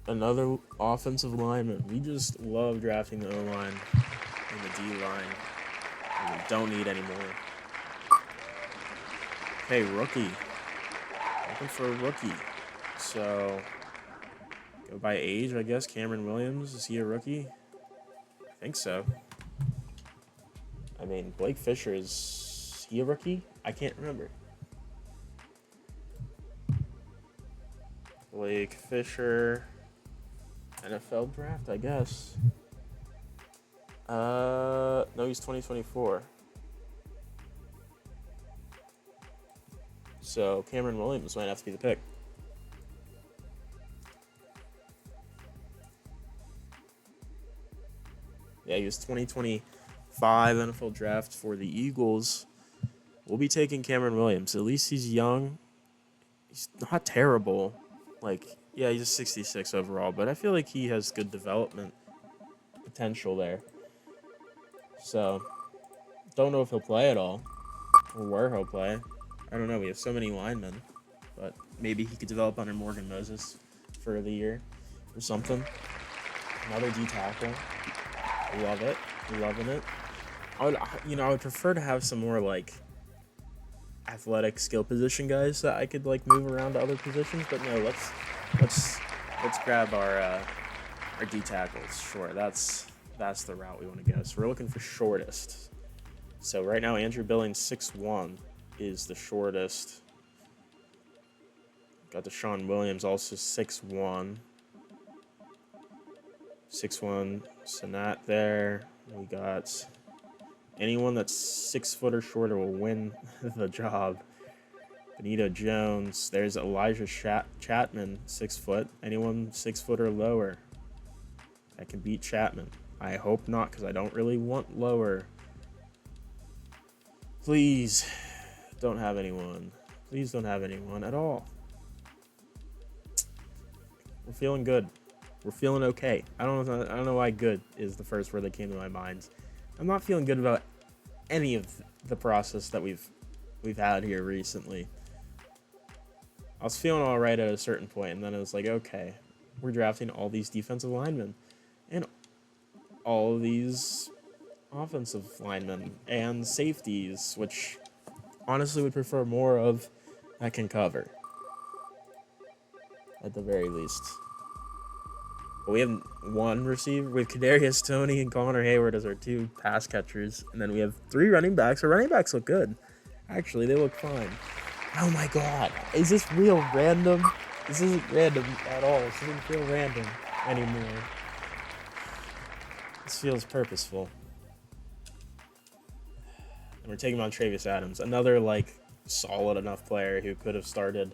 Another offensive lineman. We just love drafting the O-line and the D-line. And we don't need any more. Okay, rookie. Looking for a rookie. So, go by age, I guess. Cameron Williams, is he a rookie? I think so. I mean, Blake Fisher, is he a rookie? I can't remember. Blake Fisher, NFL draft, I guess. No, he's 2024. So Cameron Williams might have to be the pick. Yeah, he was 2025 NFL draft for the Eagles. We'll be taking Cameron Williams. At least he's young. He's not terrible. Like, yeah, he's a 66 overall, but I feel like he has good development potential there. So, don't know if he'll play at all or where he'll play. I don't know. We have so many linemen, but maybe he could develop under Morgan Moses for the year or something. Another D tackle. Love it. Loving it. I would prefer to have some more like athletic skill position guys that I could like move around to other positions, but no, let's grab our D tackles. Sure, that's the route we want to go. So we're looking for shortest. So right now Andrew Billings 6'1" is the shortest. Got Deshaun Williams also 6'1". 6'1", Sanat there. We got anyone that's 6 foot or shorter will win the job. Benito Jones. There's Elijah Chapman, 6 foot. Anyone 6 foot or lower that can beat Chapman. I hope not, because I don't really want lower. Please don't have anyone. Please don't have anyone at all. We're feeling good. We're feeling okay. I don't know why good is the first word that came to my mind. I'm not feeling good about any of the process that we've had here recently. I was feeling all right at a certain point, and then it was like, okay, we're drafting all these defensive linemen and all of these offensive linemen and safeties, which honestly would prefer more of that can cover at the very least. But we have one receiver with Kadarius Toney and Connor Hayward as our 2 pass catchers. And then we have 3 running backs. Our running backs look good. Actually, they look fine. Oh my god. Is this real random? This isn't random at all. This doesn't feel random anymore. This feels purposeful. And we're taking on Travis Adams. Another, like, solid enough player who could have started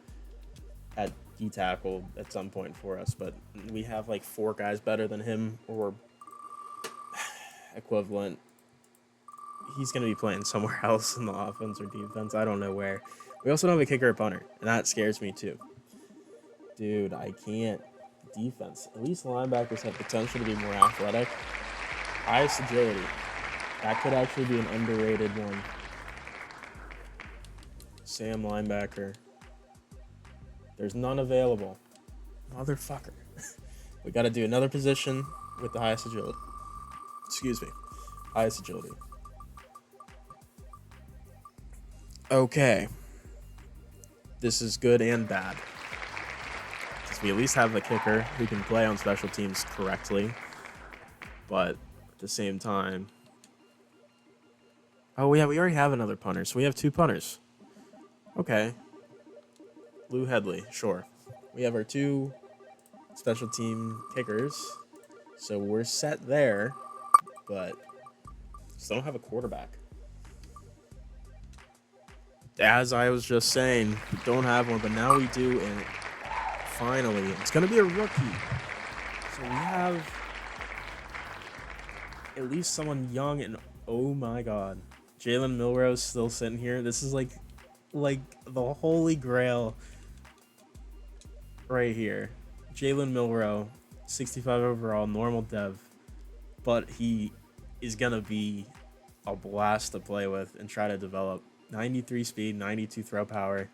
at D-tackle at some point for us, but we have like 4 guys better than him or equivalent. He's going to be playing somewhere else in the offense or defense. I don't know where. We also don't have a kicker or punter, and that scares me too. Dude, I can't. Defense. At least linebackers have potential to be more athletic. Highest agility. That could actually be an underrated one. Sam linebacker. There's none available. Motherfucker. We got to do another position with the highest agility. Excuse me. Highest agility. Okay. This is good and bad. Because we at least have a kicker who can play on special teams correctly. But at the same time... Oh, yeah, we already have another punter. So we have 2 punters. Okay. Lou Headley, sure. We have our 2 special team kickers, so we're set there, but still don't have a quarterback. As I was just saying, we don't have one, but now we do, and finally, it's going to be a rookie. So we have at least someone young, and oh my god, Jalen Milrose still sitting here. This is like the holy grail right here. Jalen Milrow, 65 overall, normal dev, but he is gonna be a blast to play with and try to develop. 93 speed, 92 throw power.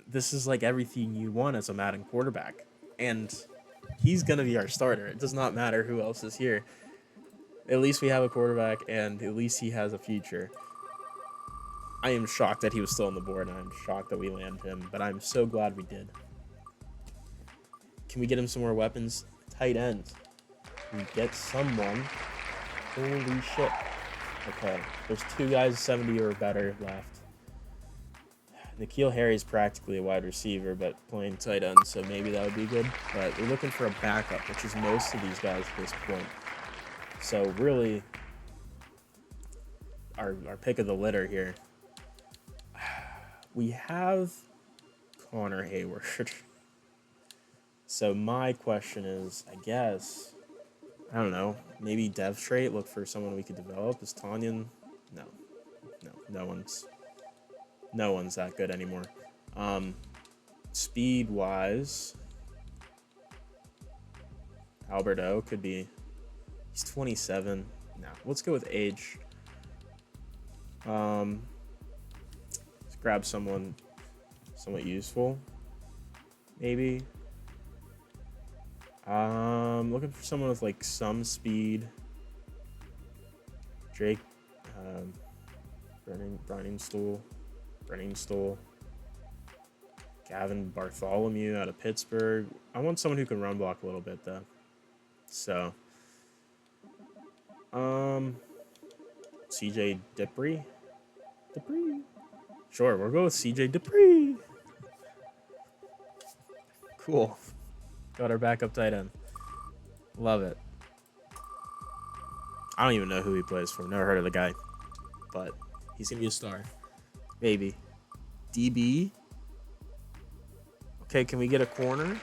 This is like everything you want as a Madden quarterback, and he's gonna be our starter. It does not matter who else is here. At least we have a quarterback, and at least he has a future. I am shocked that he was still on the board, and I'm shocked that we landed him, but I'm so glad we did. Can we get him some more weapons? Tight end. We get someone. Holy shit. Okay, there's 2 guys 70 or better left. N'Keal Harry's practically a wide receiver, but playing tight end, so maybe that would be good. But we're looking for a backup, which is most of these guys at this point. So really, our pick of the litter here. We have Connor Hayward. So my question is, I guess, I don't know, maybe dev trait, look for someone we could develop. Is Tanyan? No one's that good anymore. Speed wise, Alberto could be. He's 27. No, let's go with age. Let's grab someone somewhat useful, maybe. Looking for someone with like some speed. Drake, Brenning Stool, Gavin Bartholomew out of Pittsburgh. I want someone who can run block a little bit though. So, CJ Dupree. Sure, we'll go with CJ Dupree. Cool. Got our backup tight end. Love it. I don't even know who he plays for. Never heard of the guy. But he's going to be a star. Maybe. DB. Okay, can we get a corner?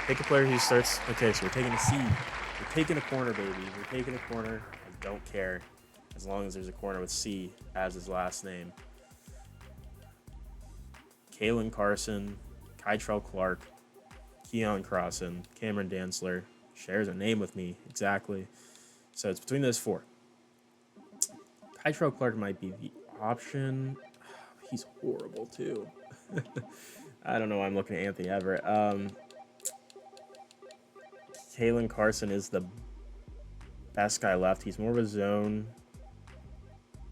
Pick a player who starts. Okay, so we're taking a C. We're taking a corner, baby. We're taking a corner. I don't care. As long as there's a corner with C as his last name. Kalen Carson. Kytrell Clark. Keon Crossan, Cameron Dantzler shares a name with me, exactly. So it's between those 4. Kytrell Clark might be the option. He's horrible, too. I don't know why I'm looking at Anthony Everett. Kalen Carson is the best guy left. He's more of a zone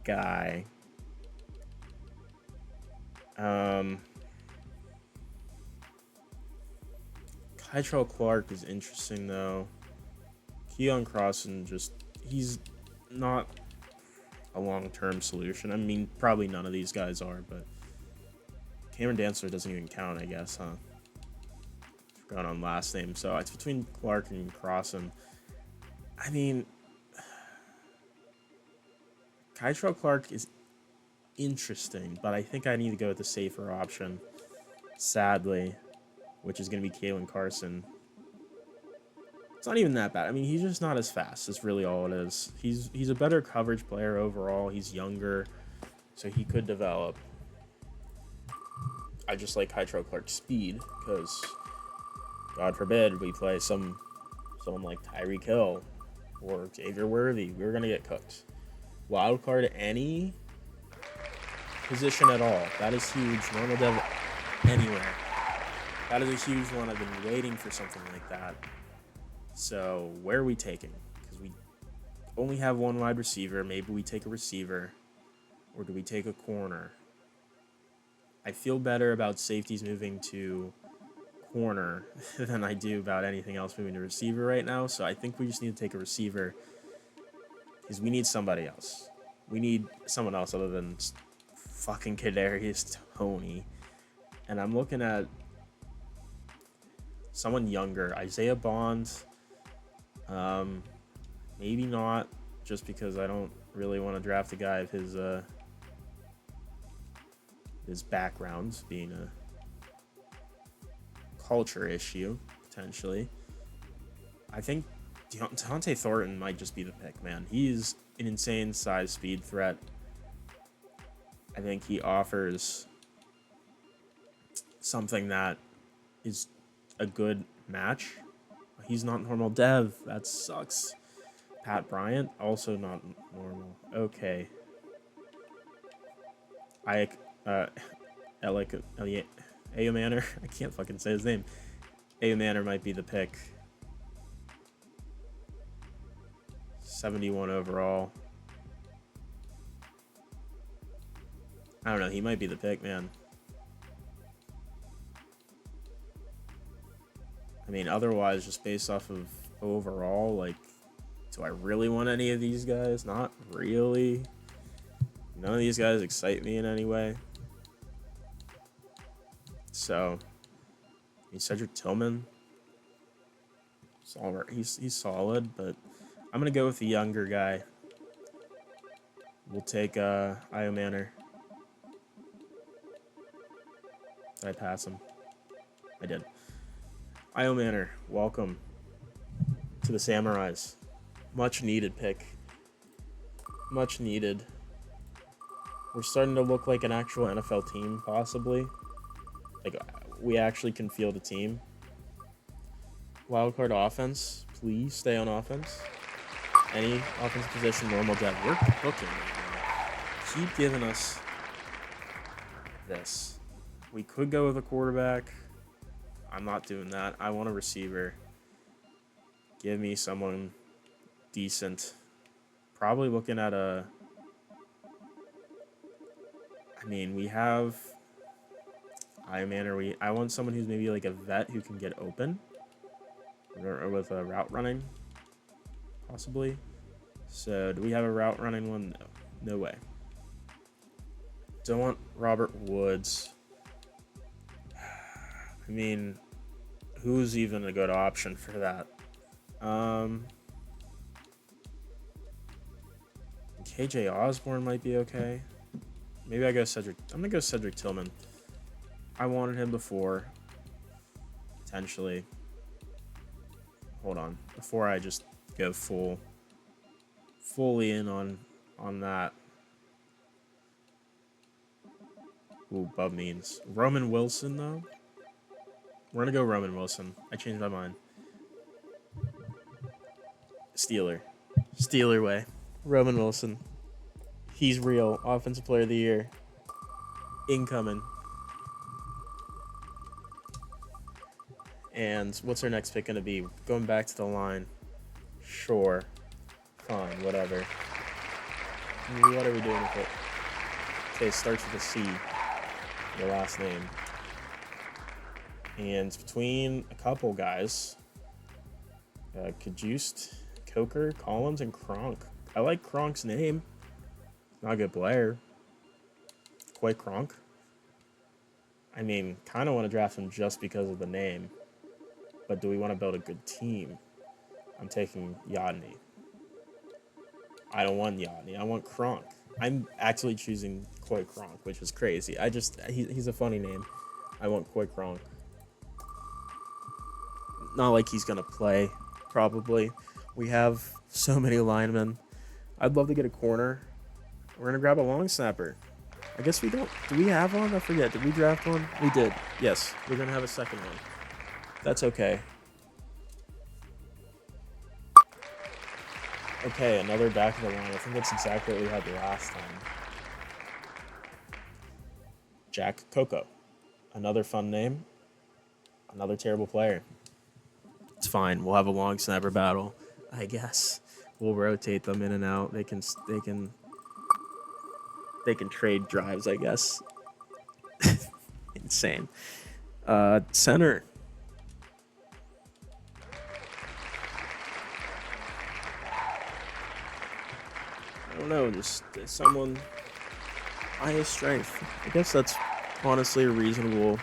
guy. Kytrell Clark is interesting, though. Keon Crossan, he's not a long-term solution. I mean, probably none of these guys are, but Cameron Dantzler doesn't even count, I guess, huh? Forgot on last name. So it's between Clark and Crossan. I mean, Kytrell Clark is interesting, but I think I need to go with the safer option, sadly, which is going to be Kalen Carson. It's not even that bad. I mean, he's just not as fast. That's really all it is. He's a better coverage player overall. He's younger, so he could develop. I just like Kytrell Clark's speed because, God forbid, we play someone like Tyreek Hill or Xavier Worthy. We're going to get cooked. Wild card any position at all. That is huge. Normal dev anywhere. That is a huge one. I've been waiting for something like that. So where are we taking? Because we only have one wide receiver. Maybe we take a receiver. Or do we take a corner? I feel better about safeties moving to corner than I do about anything else moving to receiver right now. So I think we just need to take a receiver. Because we need somebody else. We need someone else other than fucking Kadarius Toney. And I'm looking at someone younger. Isaiah Bonds. Maybe not, just because I don't really want to draft a guy of his backgrounds being a culture issue, potentially. I think Deontay Thornton might just be the pick, man. He's an insane size speed threat. I think he offers something that is a good match. He's not normal dev. That sucks. Pat Bryant, also not normal. Okay. I, Alec, Ayo Manor. I can't fucking say his name. Ayo Manor might be the pick. 71 overall. I don't know. He might be the pick, man. I mean, otherwise, just based off of overall, like, do I really want any of these guys? Not really. None of these guys excite me in any way. So, I mean, Cedric Tillman. He's solid, but I'm gonna go with the younger guy. We'll take Io Manor. Did I pass him? I did. Io Manor, welcome to the Samurais. Much needed pick. Much needed. We're starting to look like an actual NFL team, possibly. Like, we actually can field a team. Wildcard offense. Please stay on offense. Any offense position, normal depth. We're cooking right now. Keep giving us this. We could go with a quarterback. I'm not doing that. I want a receiver. Give me someone decent. Probably looking at a... I mean, we have... I want someone who's maybe like a vet who can get open. Or with a route running. Possibly. So, do we have a route running one? No. No way. Don't want Robert Woods. I mean, who's even a good option for that? KJ Osborne might be okay. Maybe I go Cedric. I'm gonna go Cedric Tillman. I wanted him before. Potentially. Hold on. Before I just go fully in on that. Ooh, Bub means. Roman Wilson, though? We're going to go Roman Wilson. I changed my mind. Steeler way. Roman Wilson. He's real. Offensive Player of the Year. Incoming. And what's our next pick going to be? Going back to the line. Sure. Fine, whatever. What are we doing with it? Okay, it starts with a C. The last name. And between a couple guys, Kajust, Coker, Collins, and Kronk. I like Kronk's name. Not a good player. Quite Kronk. I mean, kind of want to draft him just because of the name. But do we want to build a good team? I'm taking Yodney. I don't want Yodney. I want Kronk. I'm actually choosing Koi Kronk, which is crazy. He's a funny name. I want Koi Kronk. Not like he's going to play, probably. We have so many linemen. I'd love to get a corner. We're going to grab a long snapper. I guess we don't. Do we have one? I forget. Did we draft one? We did. Yes. We're going to have a second one. That's okay. Okay, another back of the line. I think that's exactly what we had last time. Jack Coco. Another fun name. Another terrible player. It's fine. We'll have a long snapper battle, I guess. We'll rotate them in and out. They can trade drives, I guess. Insane. Center. I don't know, just someone highest strength. I guess that's honestly a reasonable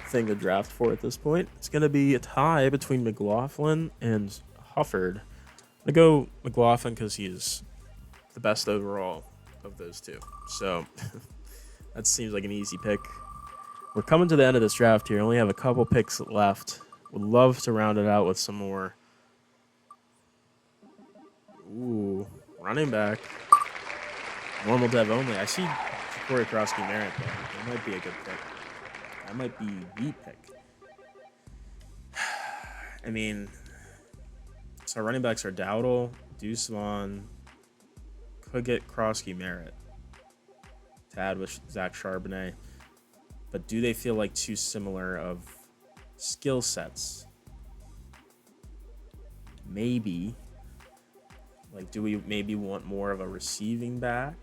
thing to draft for at this point. It's going to be a tie between McLaughlin and Hufford. I'm going to go McLaughlin because he's the best overall of those two. So that seems like an easy pick. We're coming to the end of this draft here. Only have a couple picks left. Would love to round it out with some more. Ooh, running back. Normal dev only. I see Corey Krosky Merritt, though. That might be a good pick. That might be the pick. I mean, so our running backs are Dowdle, Deuce Vaughn, could get Krosky Merritt, Tad with Zach Charbonnet, but do they feel like too similar of skill sets? Maybe. Like, do we maybe want more of a receiving back?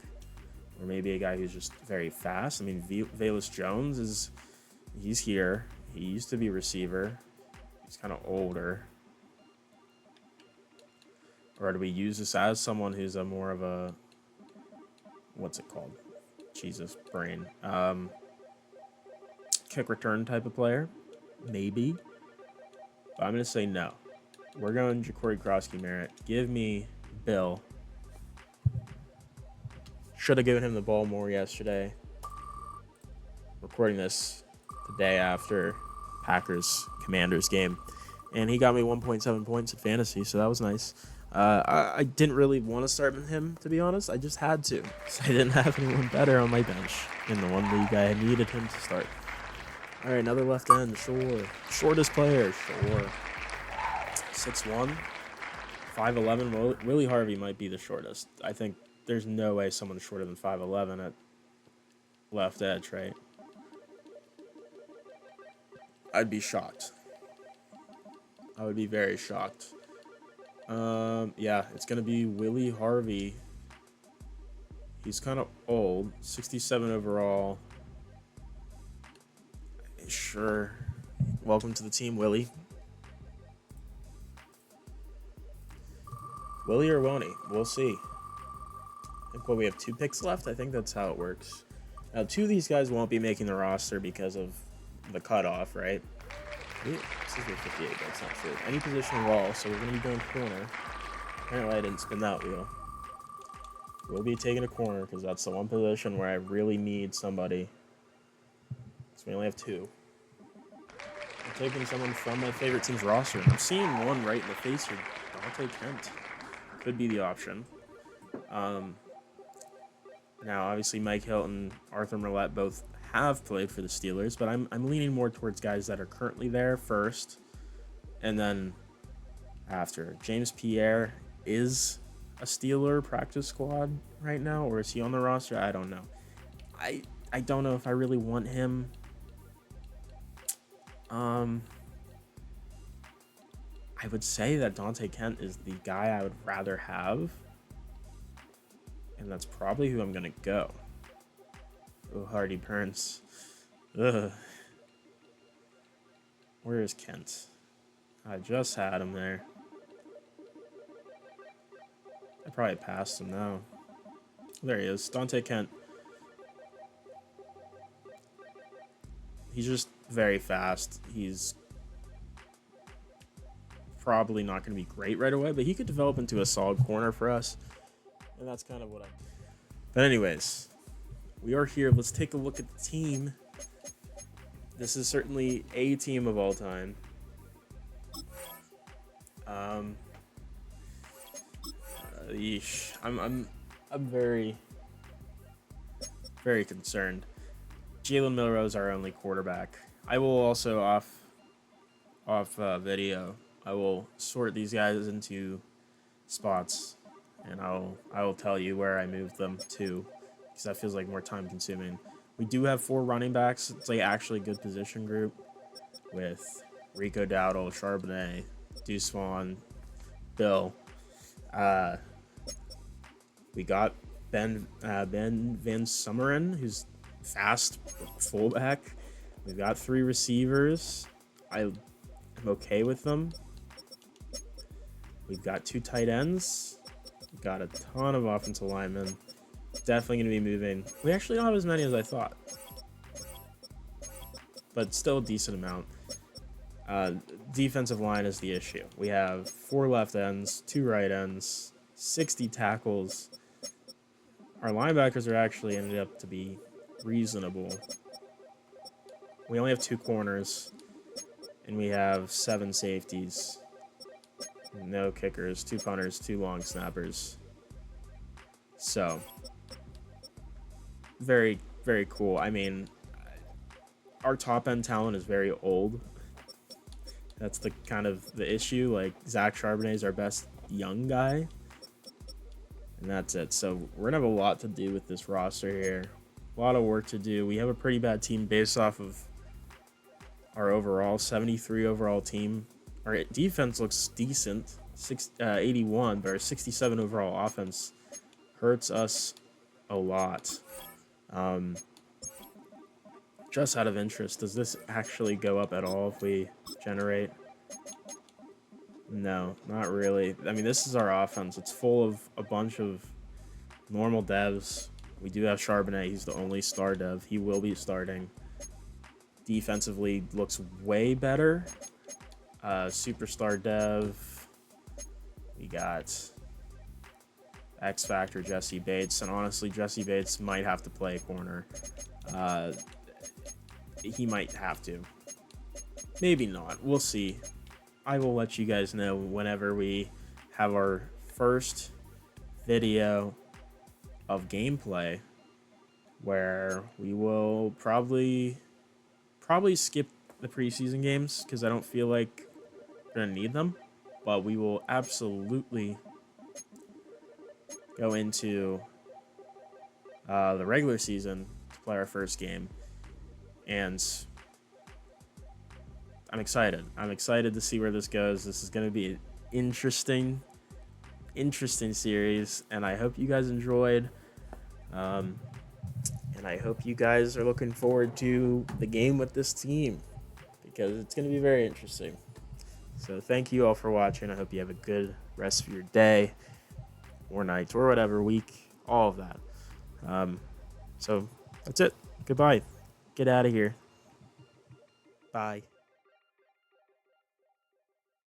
Or maybe a guy who's just very fast? I mean, Velus Jones he's here. He used to be receiver. He's kind of older. Or do we use this as someone who's a more of a, what's it called? Jesus, brain. Kick return type of player? Maybe. But I'm going to say no. We're going Ja'Cory Krosky Merritt. Give me Bill. Should have given him the ball more yesterday. Recording this the day after Packers-Commanders game. And he got me 1.7 points in fantasy, so that was nice. I didn't really want to start with him, to be honest. I just had to. So I didn't have anyone better on my bench. In the one league, I needed him to start. All right, another left end, sure. Shortest player, sure. 6'1", 5'11". Well, Willie Harvey might be the shortest. I think there's no way someone's shorter than 5'11" at left edge, right? I'd be shocked. I would be very shocked. Yeah, it's going to be Willie Harvey. He's kind of old. 67 overall. Sure. Welcome to the team, Willie. Willie or won't he? We'll see. I think we have 2 picks left. I think that's how it works. Now, 2 of these guys won't be making the roster because of the cutoff, right? This is 58, but it's not true. Any position at all, so we're going to be going corner. Apparently, I didn't spin that wheel. We'll be taking a corner because that's the one position where I really need somebody. So we only have 2. I'm taking someone from my favorite team's roster. I'm seeing one right in the face here. Dante Kent could be the option. Now, obviously, Mike Hilton, Arthur Millette both have played for the Steelers, but I'm leaning more towards guys that are currently there first, and then after. James Pierre is a Steeler practice squad right now, or is he on the roster? I don't know. I don't know if I really want him. I would say that Dante Kent is the guy I would rather have, and that's probably who I'm gonna go. Oh, Hardy Burns. Ugh. Where is Kent? I just had him there. I probably passed him now. There he is. Dante Kent. He's just very fast. He's probably not going to be great right away, but he could develop into a solid corner for us. And that's kind of what I... But anyways, we are here. Let's take a look at the team. This is certainly a team of all time. I'm very, very concerned. Jalen Milroe is our only quarterback. I will also off video. I will sort these guys into spots, and I will tell you where I moved them to, because that feels like more time consuming. We do have 4 running backs. It's like actually a good position group with Rico Dowdle, Charbonnet, Deuce Vaughn, Bill. We got Ben Van Summeren, who's fast fullback. We've got 3 receivers. I'm okay with them. We've got 2 tight ends. We've got a ton of offensive linemen. Definitely going to be moving. We actually don't have as many as I thought, but still a decent amount. Defensive line is the issue. We have 4 left ends, 2 right ends, 60 tackles. Our linebackers are actually ended up to be reasonable. We only have 2 corners, and we have 7 safeties. No kickers, 2 punters, 2 long snappers. So, very, very cool. I mean, our top end talent is very old. That's the kind of the issue. Like, Zach Charbonnet is our best young guy, and that's it. So we're gonna have a lot to do with this roster here. A lot of work to do. We have a pretty bad team based off of our overall 73 overall team. Our defense looks decent, 81, but our 67 overall offense hurts us a lot. Just out of interest, does this actually go up at all if we generate? No, not really. I mean, this is our offense. It's full of a bunch of normal devs. We do have Charbonnet. He's the only star dev. He will be starting. Defensively looks way better. Superstar dev. We got X Factor Jesse Bates, and honestly, Jesse Bates might have to play corner. He might have to. Maybe not. We'll see. I will let you guys know whenever we have our first video of gameplay, where we will probably skip the preseason games because I don't feel like we're gonna need them, but we will absolutely go into the regular season to play our first game, and I'm excited. I'm excited to see where this goes. This is going to be an interesting series, and I hope you guys enjoyed. And I hope you guys are looking forward to the game with this team, because it's going to be very interesting. So thank you all for watching. I hope you have a good rest of your day or night or whatever, week, all of that. So that's it. Goodbye. Get out of here. Bye.